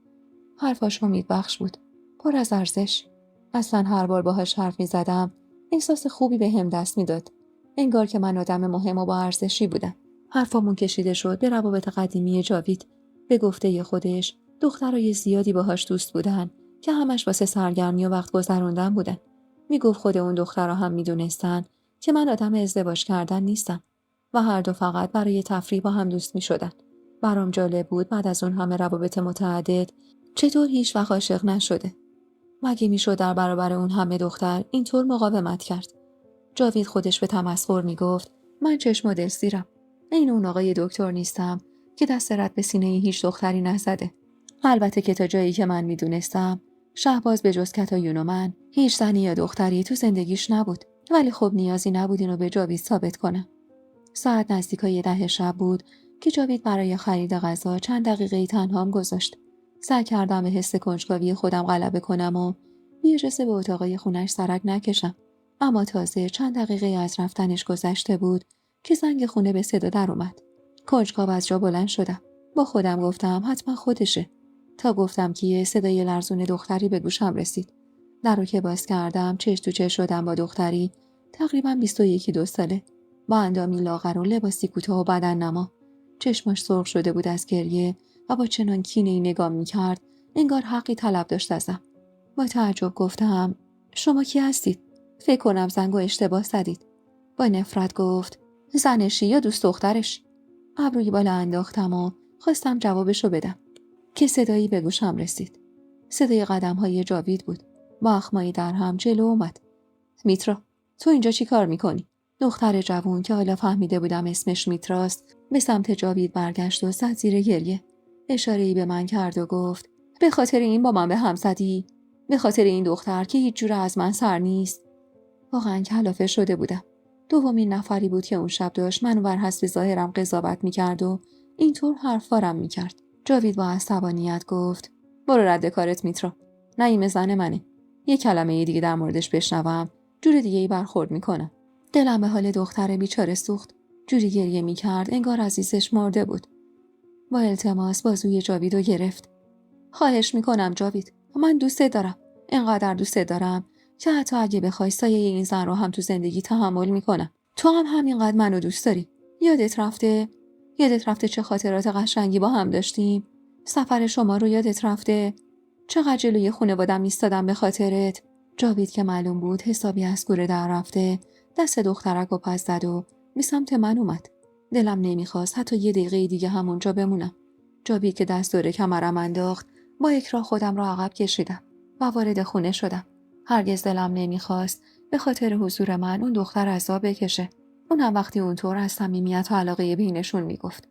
حرفاش امیدبخش بود. پر از ارزش. اصلا هر بار باهاش حرف میزدم احساس خوبی بهم دست میداد. انگار که من آدم مهم و با ارزشی بودم. حرفامون کشیده شد به روابط قدیمی جاوید. به گفته خودش دخترای زیادی باهاش دوست بودن که همش واسه سرگرمی و وقت گذروندن بودن. میگفت خود اون دخترها هم میدونستن که من آدم ازدواج کردن نیستم و هر دو فقط برای تفریح با هم دوست میشدن. برام جالب بود بعد از اون همه روابط متعدد چطور هیچ وقت عاشق نشده. مگه میشد در برابر اون همه دختر اینطور مقاومت کرد؟ جاوید خودش به تمسخر میگفت من چشم و دل سیرم. این اون آقای دکتر نیستم که دست رد به سینه هیچ دختری نزده. البته که تا جایی که من میدونستم شهباز به جز کتایون و من هیچ زنی یا دختری تو زندگیش نبود. ولی خب نیازی نبود اینو به جاوید ثابت کنم. ساعت نزدیکای 10 شب بود که جاوید برای خرید غذا چند دقیقه‌ای تنهام گذاشت. سعی کردم به حس کنجکاوی خودم غلبه کنم و بی اجازه به اتاقای خونش سرک نکشم. اما تازه چند دقیقه از رفتنش گذشته بود که زنگ خونه به صدا در اومد. کنجکاو از جا بلند شدم. با خودم گفتم حتما خودشه. تا گفتم که یه صدای لرزون دختری به گوشم رسید. در رو که باز کردم چش تو چش شدم با دختری تقریباً 21-22 ساله. با اندامی لاغر و لباسی کوتاه و بدن نما. چشماش سرخ شده بود از گریه و با چنان کینه‌ای نگام می‌کرد انگار حقی طلب داشت ازم. با تعجب گفتم شما کی هستید؟ فکر کنم زنگو اشتباه زدید. با نفرت گفت زنشی یا دوست دخترش؟ ابروی بالا انداختم و خواستم جوابشو بدم که صدایی به گوشم رسید. صدای قدم‌های جاوید بود. با اخمایی در هم جلو اومد. میترا، تو اینجا چی کار میکنی؟ دختر جوون که حالا فهمیده بودم اسمش میتراست به سمت جاوید برگشت و زد زیر گریه. اشاره‌ای به من کرد و گفت به خاطر این با من به هم زدی؟ به خاطر این دختر که هیچ جوره از من سر نیست؟ واقعا کلافه شده بودم. دومین نفری بود که اون شب داشت منو بر حسب ظاهرم قضاوت میکرد و اینطور حرفارم میکرد. جاوید با عصبانیت گفت برو رد کارت میترا. نعیم زن منه. یه کلمه دیگه در موردش بشنوم جور دیگه ای برخورد میکنم. دلم به حال دختر بیچاره سوخت. جوری گریه میکرد انگار عزیزش مرده بود. با التماس بازوی جاویدو گرفت. خواهش میکنم جاوید، من دوستت دارم. اینقدر دوستت دارم که حتی اگه بخوای سایه این زن رو هم تو زندگی تحمل میکنم. تو هم همینقدر منو دوست داری. یادت رفته چه خاطرات قشنگی با هم داشتیم؟ سفر شما رو یادت رفته؟ چقدر جلوی خانواده‌ام ایستادم به خاطرت؟ جاوید که معلوم بود حسابی از کوره در رفته دست دخترک رو پس زد و به سمت من اومد. دلم نمیخواست حتی یه دقیقه دیگه همونجا بمونم. جاوید که دست دور کمرم انداخت با اکراه خودم را عقب کشیدم و وارد خونه شدم. هرگز دلم نمیخواست به خاطر حضور من اون دختر عذاب بکشه. اونم وقتی اونطور از صمیمیت و علاقه بینشون میگفت.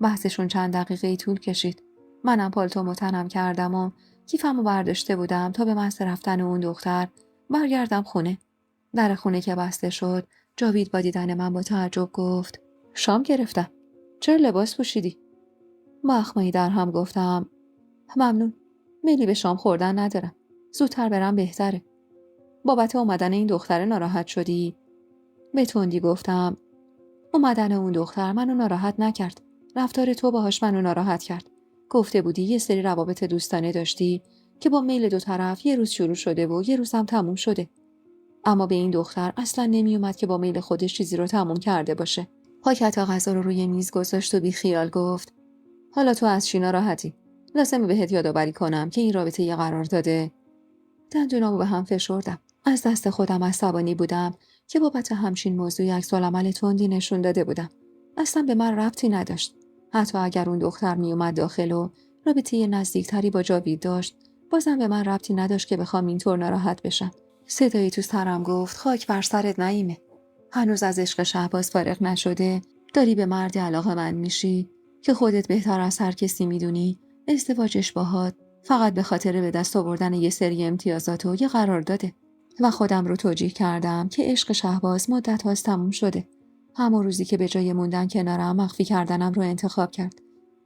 بحثشون چند دقیقه طول کشید. منم پالتومو تنم کردم و کیفمو برداشته بودم تا به محض رفتن اون دختر برگردم خونه. در خونه که بسته شد جاوید با دیدن من با تعجب گفت شام گرفتم. چرا لباس پوشیدی؟ با اخمایی در هم گفتم ممنون. میلی به شام خوردن ندارم. زودتر برم بهتره. بابت اومدن این دختر ناراحت شدی؟ به تندی گفتم اومدن اون دختر منو ناراحت نکرد. رفتار تو باهاش منو ناراحت کرد. گفته بودی یه سری روابط دوستانه داشتی که با میل دو طرف یه روز شروع شده و یه روز هم تموم شده. اما به این دختر اصلا نمیومد که با میل خودش چیزی رو تموم کرده باشه. پاکت غذا رو روی میز گذاشت و بی خیال گفت حالا تو از چی ناراحتی؟ لازمه بهت یادآوری کنم که این رابطه یه قرار داده. دندونامو به هم فشردم. از دست خودم عصبانی بودم که بابت همچین موضوعی عکس‌العمل تندی نشون داده بودم. اصلا به من ربطی نداشت. حتی اگر اون دختر میومد داخل و رابطه نزدیکتری با جاوید داشت، بازم به من ربطی نداشت که بخوام اینطور ناراحت بشم. صدایی تو سرم گفت خاک بر سرت نعیمه. هنوز از عشق شهباز فارغ نشده، داری به مردی علاقه‌مند میشی که خودت بهتر از هر کسی میدونی ازدواجش باهات فقط به خاطر به دست آوردن یه سری امتیازات و یه قرار داده. و خودم رو توجیه کردم که عشق شهباز مدت هاست تموم شده. همون روزی که به جای موندن کنارم مخفی کردنم رو انتخاب کرد.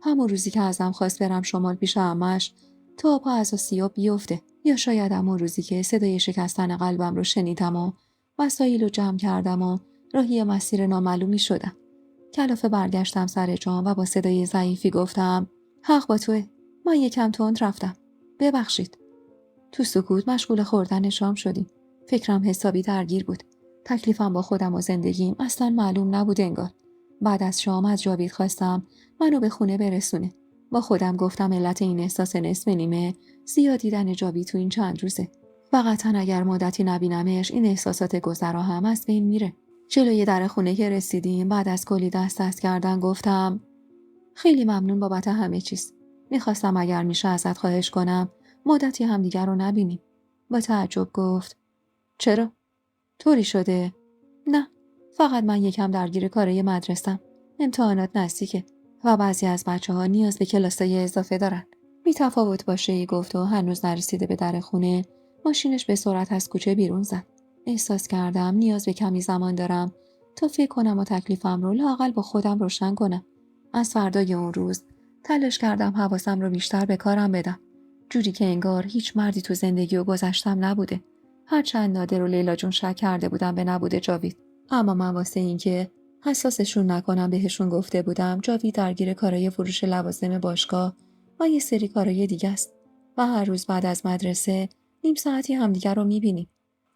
همون روزی که ازم خواست برم شمال پیش عمش تا پا از آسیا بیفته. یا شاید همون روزی که صدای شکستن قلبم رو شنیدم و وسایل رو جمع کردم و راهی مسیر نامعلومی شدم. کلافه برگشتم سر جام و با صدای ضعیفی گفتم حق با توه. من یکم تند رفتم. ببخشید. تو سکوت مشغول خوردن شام شدیم. فکرم حسابی درگیر بود. تکلیفم با خودم و زندگیم اصلا معلوم نبود انگار. بعد از شام از جاوید خواستم منو به خونه برسونه. با خودم گفتم علت این احساس نصف نیمه زیاد دیدن جاوید تو این چند روزه. و قطعا اگر مدتی نبینمش این احساسات گذرا هم از بین میره. جلوی در خونه که رسیدیم بعد از کلی دست کردن گفتم خیلی ممنون بابت همه چیز. میخواستم اگر میشه ازت خواهش کنم مدتی همدیگر رو نبینیم. با تعجب گفت چرا؟ طوری شده؟ نه، فقط من یکم درگیر کارای مدرسم. امتحانات نزدیکه و بعضی از بچه‌ها نیاز به کلاسای اضافه دارن. تفاوت باشه گفت و هنوز نرسیده به در خونه ماشینش به سرعت از کوچه بیرون زد. احساس کردم نیاز به کمی زمان دارم تا فکر کنم و تکلیفم رو لااقل با خودم روشن کنم. از فردای اون روز تلاش کردم حواسم رو بیشتر به کارم بدم. جوری که انگار هیچ مردی تو زندگی و گذشتم نبوده. هرچند نادر و لیلا جون شک کرده بودم به نبوده جاوید. اما من واسه این که حساسشون نکنم بهشون گفته بودم جاوید درگیر کارای فروش لوازم باشگاه و یه سری کارای دیگه است. و هر روز بعد از مدرسه نیم ساعتی همدیگر رو میبینیم.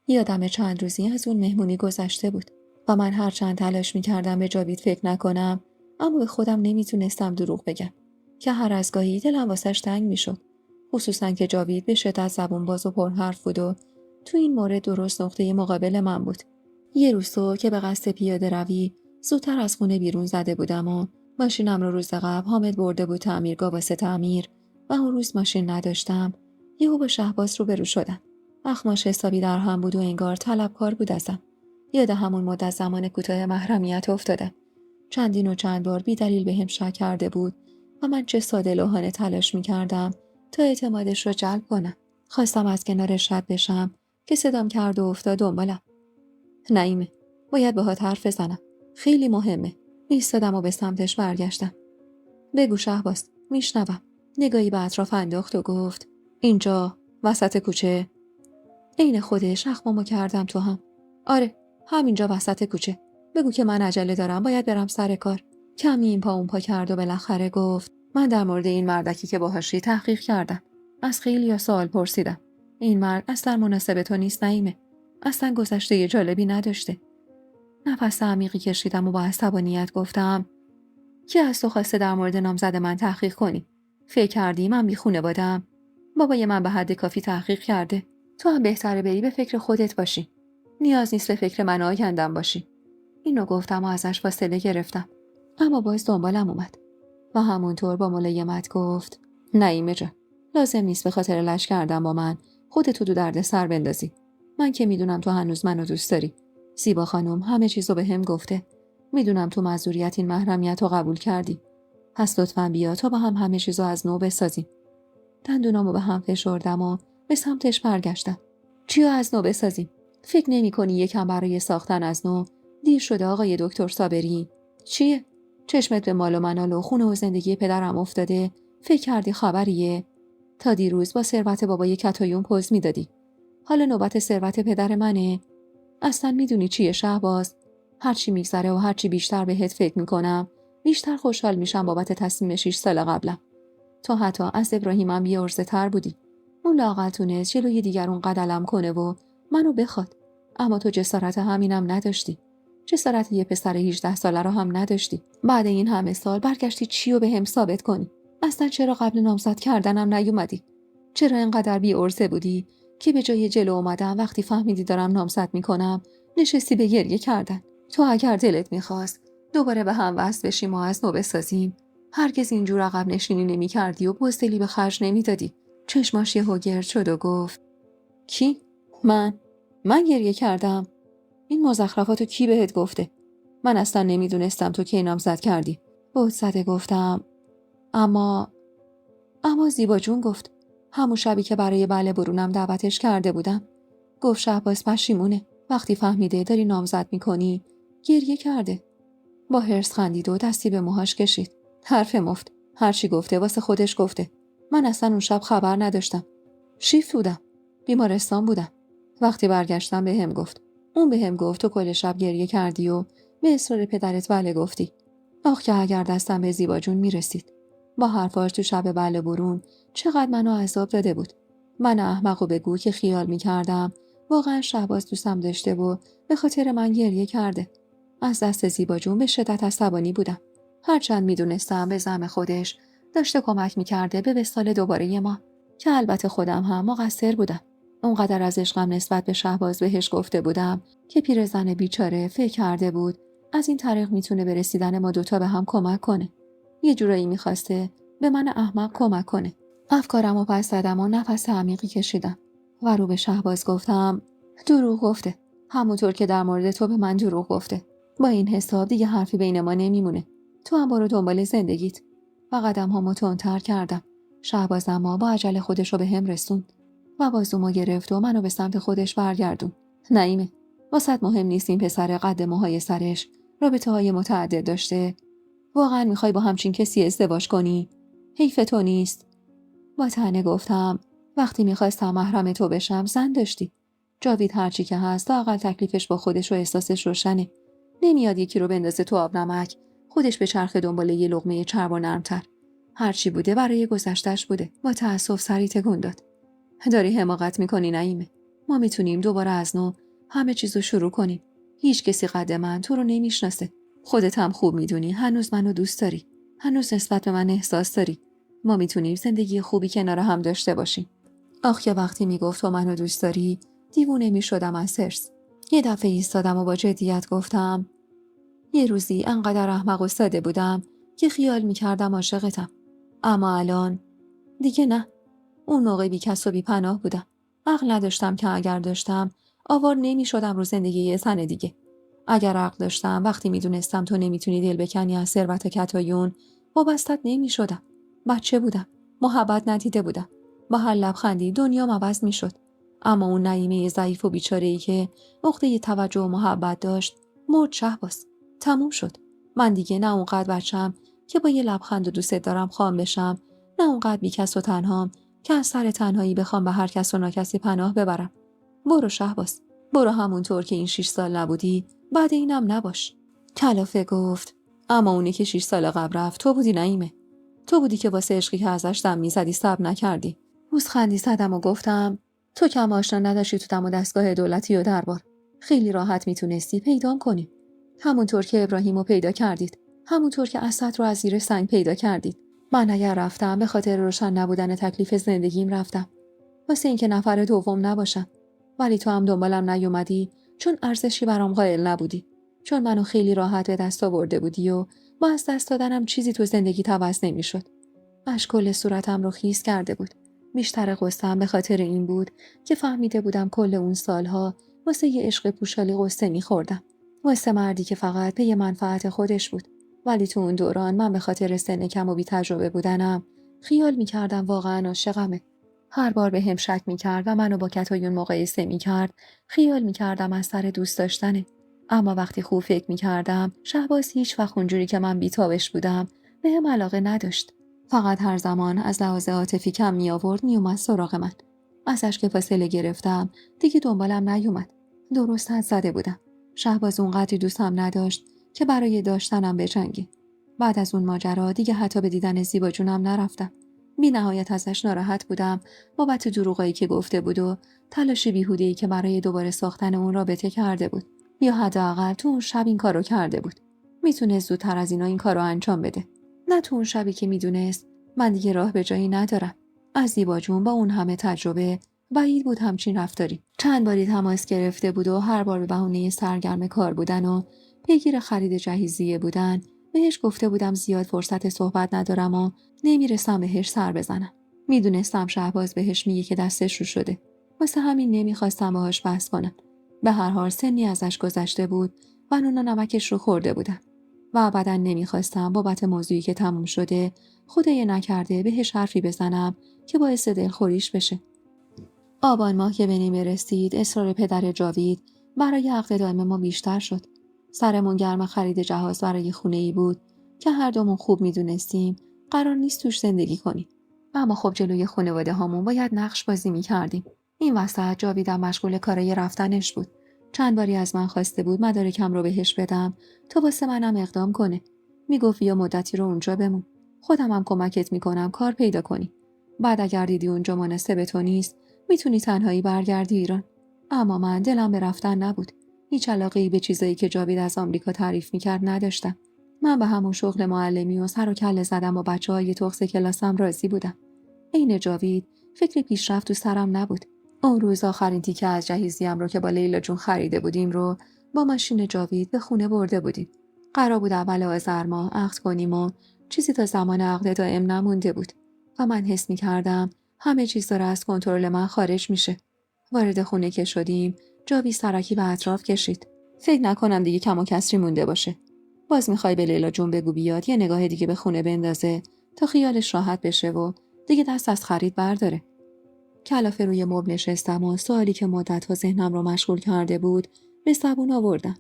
یادم چند روزی از اون مهمونی گذشته بود و من هرچند تلاش میکردم به جاوید فکر نکنم اما به خودم نمیتونستم دروغ بگم که هر از گاهی دلم واسش تنگ میشد. خصوصا که جاوید به شدت زبون باز و پرحرف بود و تو این مورد درست نقطه مقابل من بود. یه روز که به قصد پیاده روی زودتر از خونه بیرون زده بودم و ماشینم رو روز قبل حامد برده بود تعمیرگاه واسه تعمیر و اون روز ماشین نداشتم. یهو با شهباز روبرو شدم. اخماش حسابی در هم بود و انگار طلبکار بود ازم. یاد همون مدت زمان کوتاه محرمیت افتادم. چندین و چند بار بی دلیل بهم شک کرده بود و من چه ساده لوحانه تلاش می‌کردم تا اعتمادش رو جلب کنم. خواستم از کنارش رد بشم که صدام کرد و افتاد دنبالم. نعیمه، باید باهات حرف بزنم. خیلی مهمه. ایستادم و به سمتش برگشتم. بگو شهباز، میشنوم. نگاهی به اطراف انداخت و گفت اینجا وسط کوچه. عین خودش اخمامو کردم تو هم. آره، همینجا وسط کوچه. بگو که من عجله دارم، باید برم سر کار. کمی این پا اون پا کرد و بالاخره گفت من در مورد این مردکی که باهاشی تحقیق کردم. از خیلی سوال پرسیدم. این مرد اصلا مناسب تو نیست نعیمه. اصلا گذشته جالبی نداشته. نفس عمیقی کشیدم و با عصبانیت گفتم کی از تو خواسته در مورد نامزد من تحقیق کنی؟ فکر کردی من بی خانواده‌ام؟ بابای من به حد کافی تحقیق کرده. تو هم بهتره بری به فکر خودت باشی. نیاز نیست به فکر من آیندم باشی. اینو گفتم و ازش فاصله گرفتم. اما باز دنبالم اومد. و همونطور با ملایمت گفت نعیمه جان، لازم نیست به خاطر لش کردم با من خودتو تو درد سر بندازی. من که میدونم تو هنوز منو دوست داری. زیبا خانم همه چیزو به هم گفته. میدونم تو معذوریت این محرمیت رو قبول کردی. پس لطفاً بیا تا با هم همه چیزو از نو بسازیم. دندونامو به هم فشردم و به سمتش برگشتم. چیو از نو بسازیم؟ فکر نمی‌کنی یکم برای ساختن از نو دیر شده آقای دکتر صابری. چیه؟ چشمت به مال و منال و خونه و زندگی پدرم افتاده؟ فکر کردی خبریه؟ تا دیروز با ثروت بابای کتایون پوز میدادی. حالا نوبت ثروت پدر منه؟ اصلا میدونی چیه شهباز؟ هرچی میگذره و هرچی بیشتر بهت فکر میکنم بیشتر خوشحال میشم بابت تصمیم 6 سال قبلم. تو حتی از ابراهیمم بی‌عرضه تر بودی. اون لااقل تونست جلوی دیگرون قدلم کنه و منو بخواد. اما تو جسارت همینم نداشتی. جسارت یه پسر 18 ساله رو هم نداشتی. بعد این همه سال برگشتی چیو بهم ثابت کنی؟ اصلا چرا قبل نامزد کردنم نیومدی؟ چرا اینقدر بی‌عرضه بودی که به جای جلو اومدم وقتی فهمیدی دارم نامزد میکنم نشستی به گریه کردن؟ تو اگر دلت میخواست دوباره به هم وصل بشیم و از نو بسازیم هرگز اینجور عقب نشینی نمی‌کردی و بزدلی به خرج نمی‌دادی. چشماش یهو گرد شد و گفت کی؟ من گریه کردم؟ این مزخرفاتو کی بهت گفته؟ من اصلا نمیدونستم تو کی نامزد کردی. بود زده گفتم اما زیبا جون گفت همون شبی که برای بله برونم دعوتش کرده بودم. گفت شهباز پشیمونه. وقتی فهمیده داری نامزد میکنی گریه کرده. با حرص خندید و دستی به موهاش کشید. حرف مفت. هرچی گفته واسه خودش گفته. من اصلا اون شب خبر نداشتم. شیفت بودم. بیمارستان بودم. وقتی برگشتم بهم گفت. اون بهم گفت تو کل شب گریه کردی و به اصرار پدرت بله گفتی. آخ که اگر دستم به زیبا جون میرسید. با حرفاش تو شب بله برون چقدر منو عذاب داده بود. من احمقو بگو که خیال میکردم واقعا شهباز دوستم داشته و به خاطر من گریه کرده. از دست زیبا جون به شدت عصبانی بودم. هرچند میدونستم به زعم خودش داشته کمک میکرده به وصال دوباره ما که البته خودم هم مقصر بودم. اونقدر از عشقم نسبت به شهباز بهش گفته بودم که پیرزن بیچاره فکر کرده بود از این طریق میتونه به رسیدن ما دوتا به هم کمک کنه. یه جورایی میخواسته به من احمق کمک کنه. افکارمو پس زدم و نفس عمیقی کشیدم و رو به شهباز گفتم دروغ گفته. همونطور که در مورد تو به من دروغ گفته. با این حساب دیگه حرفی بین ما نمیمونه. تو هم برو دنبال زندگیت. و قدم‌هامو تندتر کردم. شهباز اما با عجله خودش رو به هم رسوند و بازومو گرفت و منو به سمت خودش برگردون. نعیمه، واسط مهم نیست این پسر قد موهای سرش رابطه‌های متعدد داشته؟ واقعا میخوای با همچین کسی ازدواج کنی؟ حیف تو نیست؟ با طعنه گفتم وقتی میخواستم محرم تو بشم زن داشتی. جاوید هرچی که هست لااقل تکلیفش با خودش و احساسش روشنه. نمیاد یکی رو بندازه تو آب نمک خودش به چرخ دنبال یه لقمه چرب و نرمتر. هرچی بوده برای گذشتش بوده. با تأسف سری تکون داد. داری حماقت میکنی نعیمه. ما میتونیم دوباره از نو همه چیزو شروع کنیم. هیچ کسی قد من تو رو نمیشناسه. خودت هم خوب میدونی هنوز منو دوست داری. هنوز نسبت به من احساس داری. ما میتونیم زندگی خوبی کنار هم داشته باشیم. آخ که وقتی میگفت تو منو دوست داری دیوونه میشدم از حرص. یه دفعه ایستادم و با جدیت گفتم یه روزی انقدر احمق و ساده بودم که خیال میکردم عاشقتم. اما الان دیگه نه. اون موقع بی کس و بی پناه بودم. عقل نداشتم که اگر داشتم آوار نمیشدم رو زندگی یه زن دیگه. اگر عقل داشتم وقتی میدونستم تو نمیتونی دل بکنی از ثروت کتایون وابستت نمیشدم. بچه بودم. محبت ندیده بودم. با هر لبخندی دنیام عوض میشد. اما اون نعیمه ضعیف و بیچاره‌ای که عقده توجه و محبت داشت مرد شهباز. تموم شد. من دیگه نه اونقدر بچم که با یه لبخند و دوست دارم خام بشم، نه اونقدر بیکس و تنهام که از سر تنهایی بخوام به هر کس و ناکسی پناه ببرم. برو شهباز. برو همونطور که این 6 سال نبودی بعد اینم نباش. کلافه گفت اما اونی که 6 سال قبل رفت تو بودی نعیمه. تو بودی که واسه عشقی که ازش دم میزدی صبر نکردی. پوزخندی زدم و گفتم تو کم آشنا نداشتی تو دم و دستگاه دولتی و دربار. خیلی راحت میتونستی پیدام کنی. همونطور که ابراهیمو پیدا کردید. همونطور که اسد رو از زیر سنگ پیدا کردید. من اگر رفتم به خاطر روشن نبودن تکلیف زندگیم رفتم. واسه اینکه نفر دوم نباشم. ولی تو هم دنبالم نیومدی چون ارزشی برام قائل نبودی. چون منو خیلی راحت به دست آورده بودی و با از دست دادنم چیزی تو زندگی عوض نمیشد. اشک کل صورتم رو خیس کرده بود. بیشتر قصه‌ام به خاطر این بود که فهمیده بودم کل اون سالها واسه یه عشق پوشالی قصه می‌خوردم. واسه مردی که فقط به یه منفعت خودش بود. ولی تو اون دوران من به خاطر سن کم و بی تجربه بودنم خیال می‌کردم واقعا عاشقمه. هر بار به هم شک می‌کرد و منو با کتایون مقایسه می‌کرد، خیال می‌کردم از سر دوست داشتنه. اما وقتی خوب فکر می‌کردم شهباز هیچ وقت اونجوری که من بی‌تابش بودم بهم علاقه نداشت. فقط هر زمان از لحاظ عاطفی کم می‌آورد میومد سراغ من. ازش که فاصله گرفتم دیگه دنبالم نیومد. درست حد زده بودم. شهباز اونقدری دوستم نداشت که برای داشتنم بجنگه. بعد از اون ماجرا دیگه حتی به دیدن زیبا جونم نرفتم. بی نهایت ازش ناراحت بودم بابت دروغایی که گفته بود و تلاش بیهوده‌ای که برای دوباره ساختن اون رابطه کرده بود. یا حداقل تو اون شب این کارو کرده بود. میتونست زودتر از اینا این کارو انجام بده. نه تو اون شبی که میدونست من دیگه راه به جایی ندارم. از زیبا جون با اون همه تجربه بعید بود همچین رفتاری. چند باری تماس گرفته بود و هر بار به بهونه سرگرم کار بودن و پیگیر خرید جهیزیه بودن بهش گفته بودم زیاد فرصت صحبت ندارم و نمیرسم بهش سر بزنم. میدونستم شهباز بهش میگه که دستش رو شده. واسه همین نمیخواستم باهاش بحث کنم. به هر حال سنی ازش گذشته بود و نون و نمکش رو خورده بودم و ابدا نمیخواستم بابت موضوعی که تموم شده خدای نکرده بهش حرفی بزنم که باعث دلخوریش بشه. آبان ماه که به نیمه رسید اصرار پدر جاوید برای عقد دائم ما بیشتر شد. سرمون گرم خرید جهاز برای خونه‌ای بود که هر دومون خوب میدونستیم قرار نیست توش زندگی کنیم. اما خب جلوی خانواده هامون باید نقش بازی میکردیم. این وسط جاویدم مشغول کارای رفتنش بود. چند باری از من خواسته بود مدارکم رو بهش بدم تا واسه منم اقدام کنه. میگفت یا مدتی رو اونجا بمون. خودم هم کمکت میکنم کار پیدا کنی. بعد اگر دیدی اونجا مناسب تو نیست میتونی تنهایی برگردی ایران. اما من دلم به رفتن نبود. هیچ علاقه‌ای به چیزایی که جاوید از آمریکا تعریف میکرد نداشتم. من به همون شغل معلمی و سر و کله زدم و بچه‌های تخس کلاسم راضی بودم. عین جاوید فکر پیشرفت تو سرم نبود. اون روز آخرین تیکه از جهیزیه‌ام رو که با لیلا جون خریده بودیم رو با ماشین جاوید به خونه برده بودیم. قرار بود اول آذر ماه عقد کنیم و چیزی تا زمان عقد دائم نمونده بود و من حس می‌کردم همه چیز داره از کنترل من خارج میشه. وارد خونه که شدیم جاوید سرکی به اطراف کشید. فکر نکنم دیگه کم و کسری مونده باشه. باز می‌خوای به لیلا جون بگو بیاد یه نگاه دیگه به خونه بندازه تا خیالش راحت بشه و دیگه دست از خرید برداره. کلافه روی مبل نشستم و سوالی که مدت‌ها ذهنم رو مشغول کرده بود به زبون آوردم.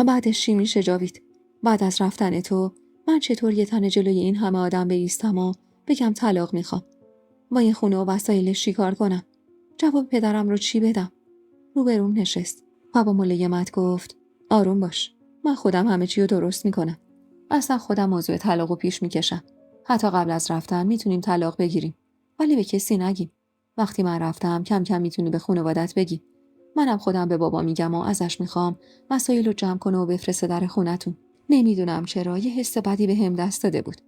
بعدش چی میشه جاوید؟ بعد از رفتن تو من چطور یه تنه جلوی این همه آدم بایستم و بگم طلاق میخوام؟ با این خونه و وسایلش چیکار کنم؟ جواب پدرم رو چی بدم؟ روبروم نشست و با ملایمت گفت آروم باش. من خودم همه چی رو درست میکنم. اصلا خودم موضوع طلاقو پیش میکشم. حتی قبل از رفتن میتونیم طلاق بگیریم. ولی به کسی نگیم. وقتی من رفتم کم کم میتونی به خانوادت بگی. منم خودم به بابا میگم و ازش میخوام وسایل رو جمع کنه و بفرسته در خونتون. نمیدونم چرا یه حس بدی بهم دست داده بود.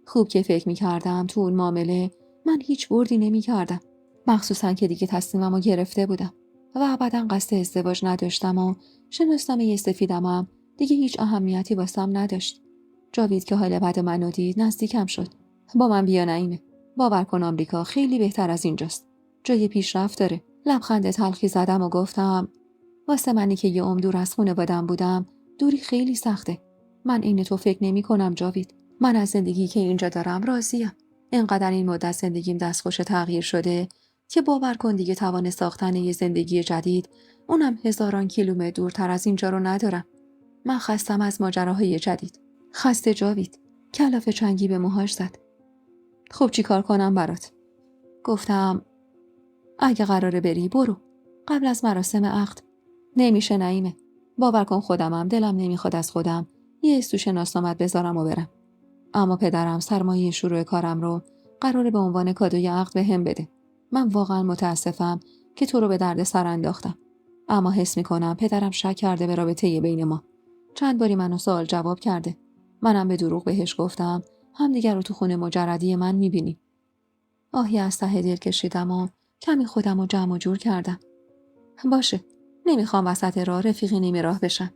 خوب که فکر میکردم تو اون معامله من هیچ بردی نمیکردم. مخصوصا که دیگه تصمیممو گرفته بودم و ابدا قصد ازدواج نداشتم و شناسنامه سفیدمم دیگه هیچ اهمیتی واسم نداشت. جاوید که حال بد منو دید نزدیکم شد. با من بیا نعیمه. باور کن آمریکا خیلی بهتر از اینجاست. جای پیشرفت داره. لبخند تلخی زدم و گفتم واسه منی که یه عمر دور از خانواده‌ام بودم دوری خیلی سخته. من این تو فکر نمی کنم جاوید. من از زندگی که اینجا دارم راضیم. اینقدر این مدت زندگیم دستخوش تغییر شده که باور کن دیگه توان ساختن یه زندگی جدید اونم هزاران کیلومتر دورتر از اینجا رو ندارم. من خستم از ماجراهای جدید. خسته جاوید. کلافه چنگی به موهاش زد. خب چی کار کنم برات؟ گفتم اگه قراره بری برو. قبل از مراسم عقد. نمیشه نعیمه. باور کن خودمم دلم نمیخواد از خودم یه استو شناسنامت بذارم و برم. اما پدرم سرمایه شروع کارم رو قراره به عنوان کادوی عقد بهم بده. من واقعا متاسفم که تو رو به درد سر انداختم. اما حس میکنم پدرم شک کرده به رابطه بین ما. چند باری منو سوال جواب کرده. منم به دروغ بهش گفتم همدیگر رو تو خونه مجردی من میبینیم. آهی از ته دل کشیدم و کمی خودم رو جمع و جور کردم. باشه. نمیخوام وسط راه رفیقی نیمه راه بشن.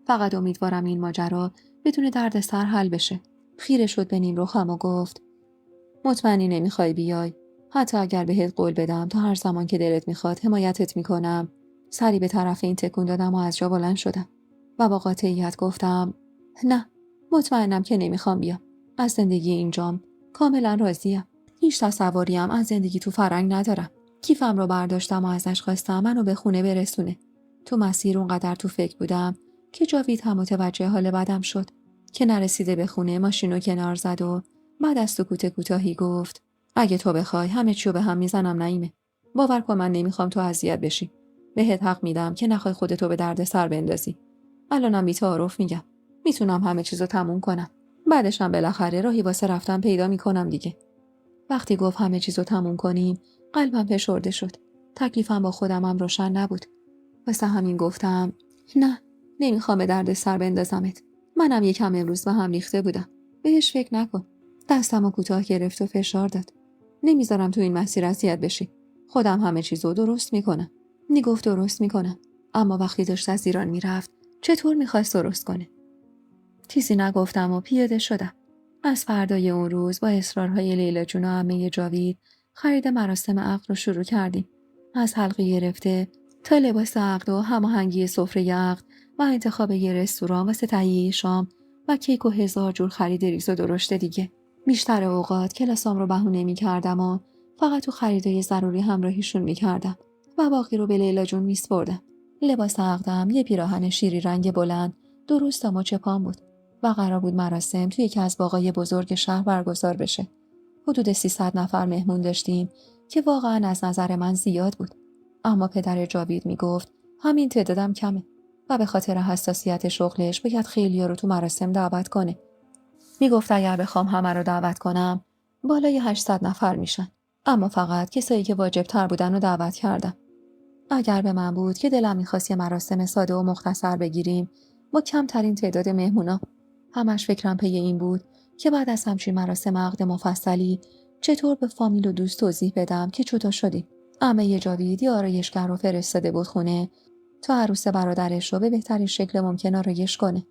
فقط امیدوارم این ماجرا بدون درد سر حل بشه. خیره شد به نیم رخم و گفت مطمئنی نمیخوای بیای؟ حتی اگر بهت قول بدم تا هر زمان که دلت میخواد حمایتت میکنم. سری به طرف این تکون دادم و از جا بلند شدم و با قاطعیت گفتم نه، مطمئنم که نمیخوام بیام. از زندگی اینجام کاملا راضیم. هیچ تصوریم از زندگی تو فرنگ ندارم. کیفم رو برداشتم و ازش خواستم منو به خونه برسونه. تو مسیر اونقدر تو فکر بودم که جاوید هم متوجه حال بدم شد. که نرسیده به خونه ماشینو کنار زد و بعد از سکوت کوتاهی گفت اگه تو بخوای همه چیو به هم میزنم نعیمه. باور کن من نمیخوام تو اذیت بشی. بهت حق میدم که نخوای خودتو به درد سر بندازی. الانم بی‌تعارف میگم. میتونم همه چیزو تموم کنم. بعدش هم بالاخره راهی واسه رفتن پیدا میکنم دیگه. وقتی گفت همه چیزو تموم کنیم، قلبم فشرده شد. تکلیفم با خودمم روشن نبود. واسه همین گفتم نه، نمیخوام به درد سر بندازمت. منم یکم امروز به هم ریخته بودم. بهش فکر نکن. دستمو کوتاه گرفت و فشار داد. نمیذارم تو این مسیر اذیت بشی. خودم همه چیزو درست میکنم. میگفت درست میکنم. اما وقتی داشت از ایران میرفت، چطور میخواست درست کنه؟ چیزی نگفتم و پیاده شدم. از فردای اون روز با اصرارهای لیلا جون و عمه جاوید خرید مراسم عقد رو شروع کردیم. از حلقه گرفته تا لباس عقد و هماهنگی سفره عقد و انتخاب یه رستوران واسه تهیه شام و کیک و هزار جور خرید ریز و درشت دیگه. بیشتر اوقات کلاسام رو بهونه می‌کردم و فقط تو خریدای ضروری همراهیشون می‌کردم و باقی رو به لیلا جون می‌سپردم. لباس عقدم یه پیراهن شیری رنگ بلند درست تا مچ پام بود و قرار بود مراسم توی یکی از باغای بزرگ شهر برگزار بشه. حدود 300 نفر مهمون داشتیم که واقعا از نظر من زیاد بود. اما پدر جاوید میگفت همین تعدادم کمه و به خاطر حساسیت شغلش باید خیلیا رو تو مراسم دعوت کنه. میگفت اگر بخوام همه رو دعوت کنم بالای 800 نفر میشن. اما فقط کسایی که واجب تر بودن رو دعوت کردم. اگر به من بود که دلم میخواست یه مراسم ساده و مختصر بگیریم با کمترین تعداد مهمونا. همش فکرم پی این بود که بعد از همچین مراسم عقد مفصلی چطور به فامیل و دوست توضیح بدم که چطور شدیم. عمه جاوید یه آرایشگر رو فرستاده بود خونه تا عروس برادرش رو به بهترین شکل ممکن آرایش کنه.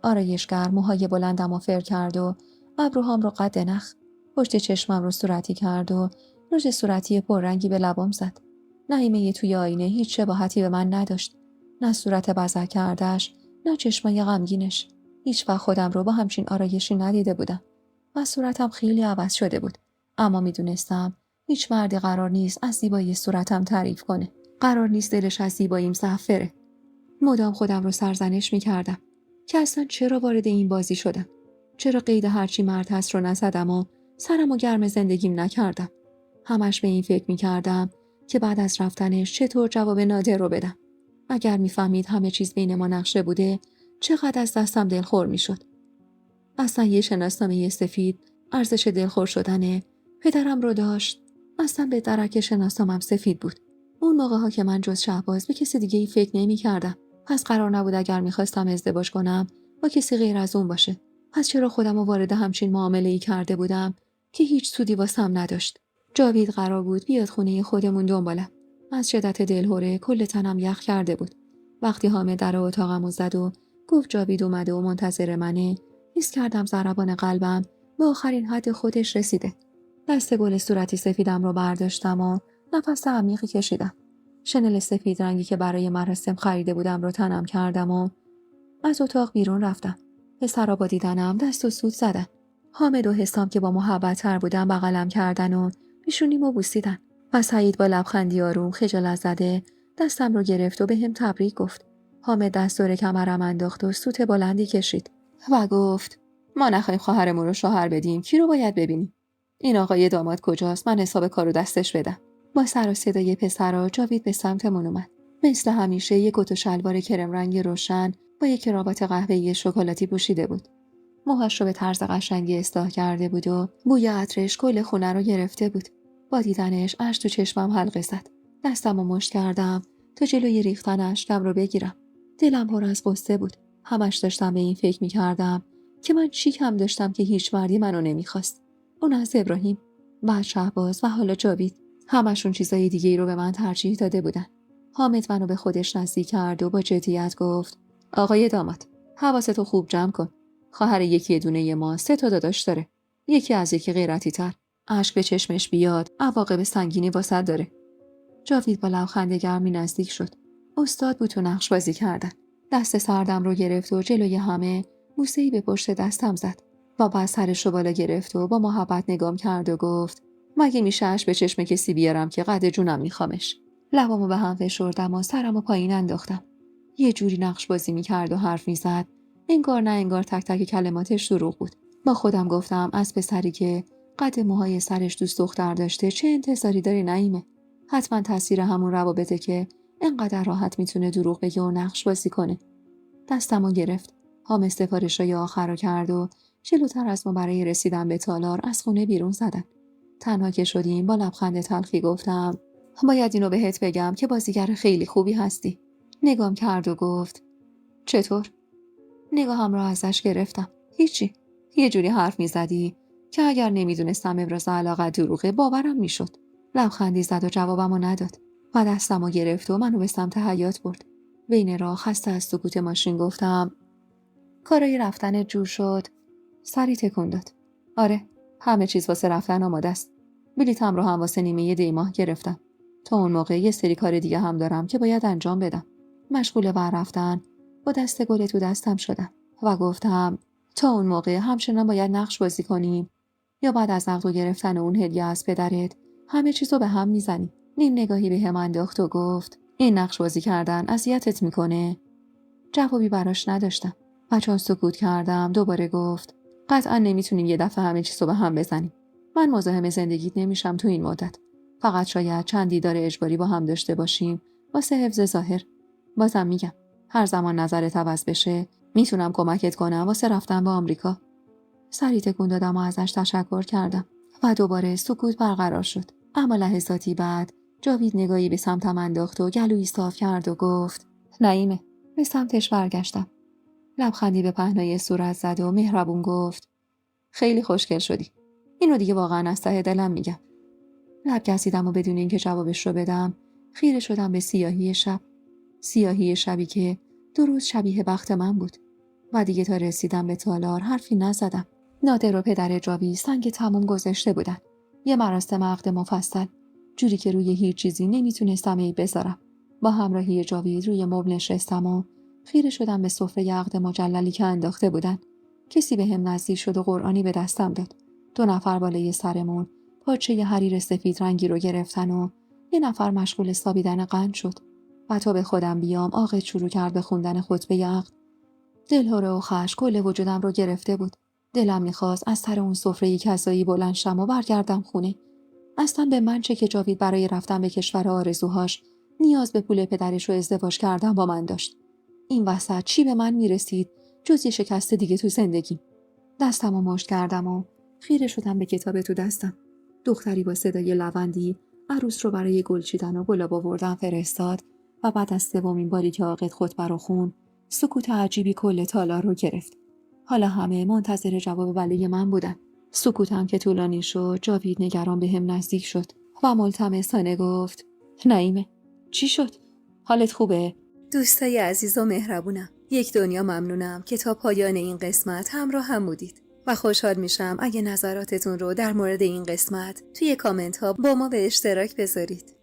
آرایشگر موهای بلندم فر کرد و ابروهام رو قد نخ، پشت چشمم رو صورتی کرد و رژ صورتی پررنگی به لبام زد. نعیمه توی آینه هیچ شباهتی به من نداشت. نه صورت بزک کردش، نه چشمای غمگینش. هیچ وقت خودم رو با همچین آرایشی ندیده بودم. و صورتم خیلی عوض شده بود. اما میدونستم هیچ مردی قرار نیست از زیبایی صورتم تعریف کنه. قرار نیست دلش از زیباییم زعفره. مدام خودم رو سرزنش میکردم که اصلا چرا وارد این بازی شدم. چرا قید هرچی مرد هست رو نزدم و سرم و گرم زندگیم نکردم. همش به این فکر میکردم که بعد از رفتنش چطور جواب نادر رو بدم. اگر میفهمید همه چیز بین ما نقشه بوده، چقدر از دستم دلخور میشد. اصلا یه شناسنامه سفید ارزش دلخور شدنه. پدرم رو داشت. اصلا به درک شناسنامه‌ام سفید بود. اون موقع ها که من جز شهباز به کسی دیگه ای فکر نمی کردم. پس قرار نبود اگر میخواستم ازدواج کنم با کسی غیر از اون باشه. پس چرا خودم رو وارد همچین معامله‌ای کرده بودم که هیچ سودی واسم نداشت. جاوید قرار بود بیاد خونه خودمون دنبالم. از شدت دلهوره کل تنم یخ کرده بود. وقتی حامد در اتاقمو زد و گفت جاوید اومده و منتظر منه، حس کردم ضربان قلبم به آخرین حد خودش رسیده. دست گل صورتی سفیدم رو برداشتم و نفس عمیقی کشیدم. شنل سفید رنگی که برای مراسم خریده بودم رو تنم کردم و از اتاق بیرون رفتم. پسرا با دیدنم دست و سود زدن. حامد و حسام که با محبت تر بودن بغلم کردن و پیشونیمو بوسیدن. و سعید با لبخندی آروم خجالت زده دستم رو گرفت و بهم تبریک گفت. حامد دست دور کمرم انداخت و سوت بلندی کشید و گفت ما نخوایم خواهرمون رو شوهر بدیم، کی رو باید ببینیم؟ این آقای داماد کجاست؟ من حساب کارو دستش بدم. با سر و صدای پسرا جاوید به سمتمون اومد. مثل همیشه یک کت و شلوار کرم رنگ روشن با یک کراوات قهوه‌ای شکلاتی پوشیده بود. موهاش رو به طرز قشنگی اصلاح کرده بود و بوی عطرش کل خونه رو گرفته بود. با دیدنش اشک تو چشمم حلقه زد. دستمو مشت کردم تا جلوی ریختنش لب رو بگیرم. دلم پر از غصه بود. همش داشتم به این فکر می‌کردم که من چی کم داشتم که هیچ مردی منو نمی‌خواست. اون از ابراهیم، بعد شهباز و حالا جاوید. همشون چیزای دیگه‌ای رو به من ترجیح داده بودن. حامد منو به خودش نزدیک کرد و با جدیت گفت: آقای داماد، حواستو خوب جمع کن. خواهر یکی دونه ما 3 تا داداش داره. یکی از یکی غیرتی تر. اشک به چشمش بیاد، عواقب سنگینی واسه داره. جاوید با لبخند گرمی نزدیک شد. استاد بود تو نقش بازی کردن. دست سردم رو گرفت و جلوی همه بوسه‌ای به پشت دستم زد. و بعد سرش رو بالا گرفت و با محبت نگام کرد و گفت: مگه میشه اشک به چشم کسی بیارم که قد جونم میخوامش. لبامو به هم فشردم و سرمو پایین انداختم. یه جوری نقش بازی می‌کرد و حرف می‌زد. انگار نه انگار تک تک کلماتش دروغ بود. با خودم گفتم از پسری که قد موهای سرش دوست دختر داشته چه انتظاری داری نعیمه؟ حتما تاثیر همون روابطه که انقدر راحت میتونه دروغ بگه و نقش بازی کنه. دستمو گرفت. حام سفارشای آخر رو کرد و جلوتر از ما برای رسیدن به تالار از خونه بیرون زدن. تنها که شدیم با لبخند تلخی گفتم باید اینو بهت بگم که بازیگر خیلی خوبی هستی. نگام کرد و گفت چطور؟ نگاهم را ازش گرفتم. هیچی. یه جوری حرف میزدی که اگر نمیدونستم ابراز علاقه دروغه باورم میشد. لبخندی زد و جوابمو نداد. و دستمو گرفت و منو به سمت حیاط برد. بین راه خسته از سکوت ماشین گفتم کارای رفتن جور شد. سری تکون داد. آره، همه چیز واسه رفتن آماده است. بلیطم رو هم واسه نیمه دیماه گرفتم. تا اون موقع یه سری کار دیگه هم دارم که باید انجام بدم. مشغول ور رفتن با دست گل تو دستم شدم و گفتم تا اون موقع همچنان باید نقش بازی کنیم یا بعد از نقد و گرفتن اون هدیه از پدرت همه چیزو به هم میزنی. نیم نگاهی به هم انداخت و گفت این نقش بازی کردن اذیتت میکنه؟ جوابی براش نداشتم و چون سکوت کردم دوباره گفت قطعا نمیتونیم یه دفعه همه چیزو به هم بزنیم. من مزاحم زندگیت نمیشم تو این مدت. فقط شاید چند دیدار اجباری با هم داشته باشیم واسه حفظ ظاهر. بازم میگم هر زمان نظرت عوض بشه میتونم کمکت کنم واسه رفتن به آمریکا. سری تکون دادم و ازش تشکر کردم و دوباره سکوت برقرار شد. اما لحظاتی بعد جاوید نگاهی به سمتم انداخت و گلویی صاف کرد و گفت نعیمه. به سمتش برگشتم. لبخندی به پهنای صورت زد و مهربون گفت خیلی خوشگل شدی. اینو دیگه واقعا از ته دلم میگم. لب گزیدم و بدون اینکه جوابش رو بدم خیره شدم به سیاهی شب. سیاهی شبی که 2 روز شبیه بخت من بود. و دیگه تا رسیدم به تالار حرفی نزدم. نادر و پدر جاوید سنگ تموم گذاشته بودن. یه مراسم عقد مفصل. جوری که روی هیچ چیزی نمیتونستم عیب بذارم. با همراهی جاوید روی مبل نشستم و خیره شدم به سفره عقد مجللی که انداخته بودن. کسی به هم نزدیک شد و قرآنی به دستم داد. 2 نفر بالای سرمون پارچه حریر سفید رنگی رو گرفتن و یه نفر مشغول سابیدن قند شد. و تا به خودم بیام عاقد شروع کرد به خوندن خطبه عقد. دلهره و خشم کل وجودم رو گرفته بود. دلم میخواست از سر اون سفره کسایی بلند شم و برگردم خونه. اصلا به من چه که جاوید برای رفتن به کشور آرزوهاش نیاز به پول پدرش و ازدواج کردن با من داشت. این وسط چی به من میرسید جز یه شکست دیگه تو زندگی. دستمو مشت کردم و خیره شدم به کتاب تو دستم. دختری با صدای لوندی عروس رو برای گل چیدن و گلاب آوردن فرستاد و بعد از 3مین باری که عاقد خطبه رو خوند سکوت عجیبی کل تالار رو گرفت. حالا همه منتظر جواب بله من بودن. سکوتم که طولانی شد جاوید نگران به هم نزدیک شد و ملتمسانه گفت نعیمه چی شد؟ حالت خوبه؟ دوستای عزیز و مهربونم، یک دنیا ممنونم که تا پایان این قسمت همراه هم بودید و خوشحال میشم اگه نظراتتون رو در مورد این قسمت توی کامنت ها با ما به اشتراک بذارید.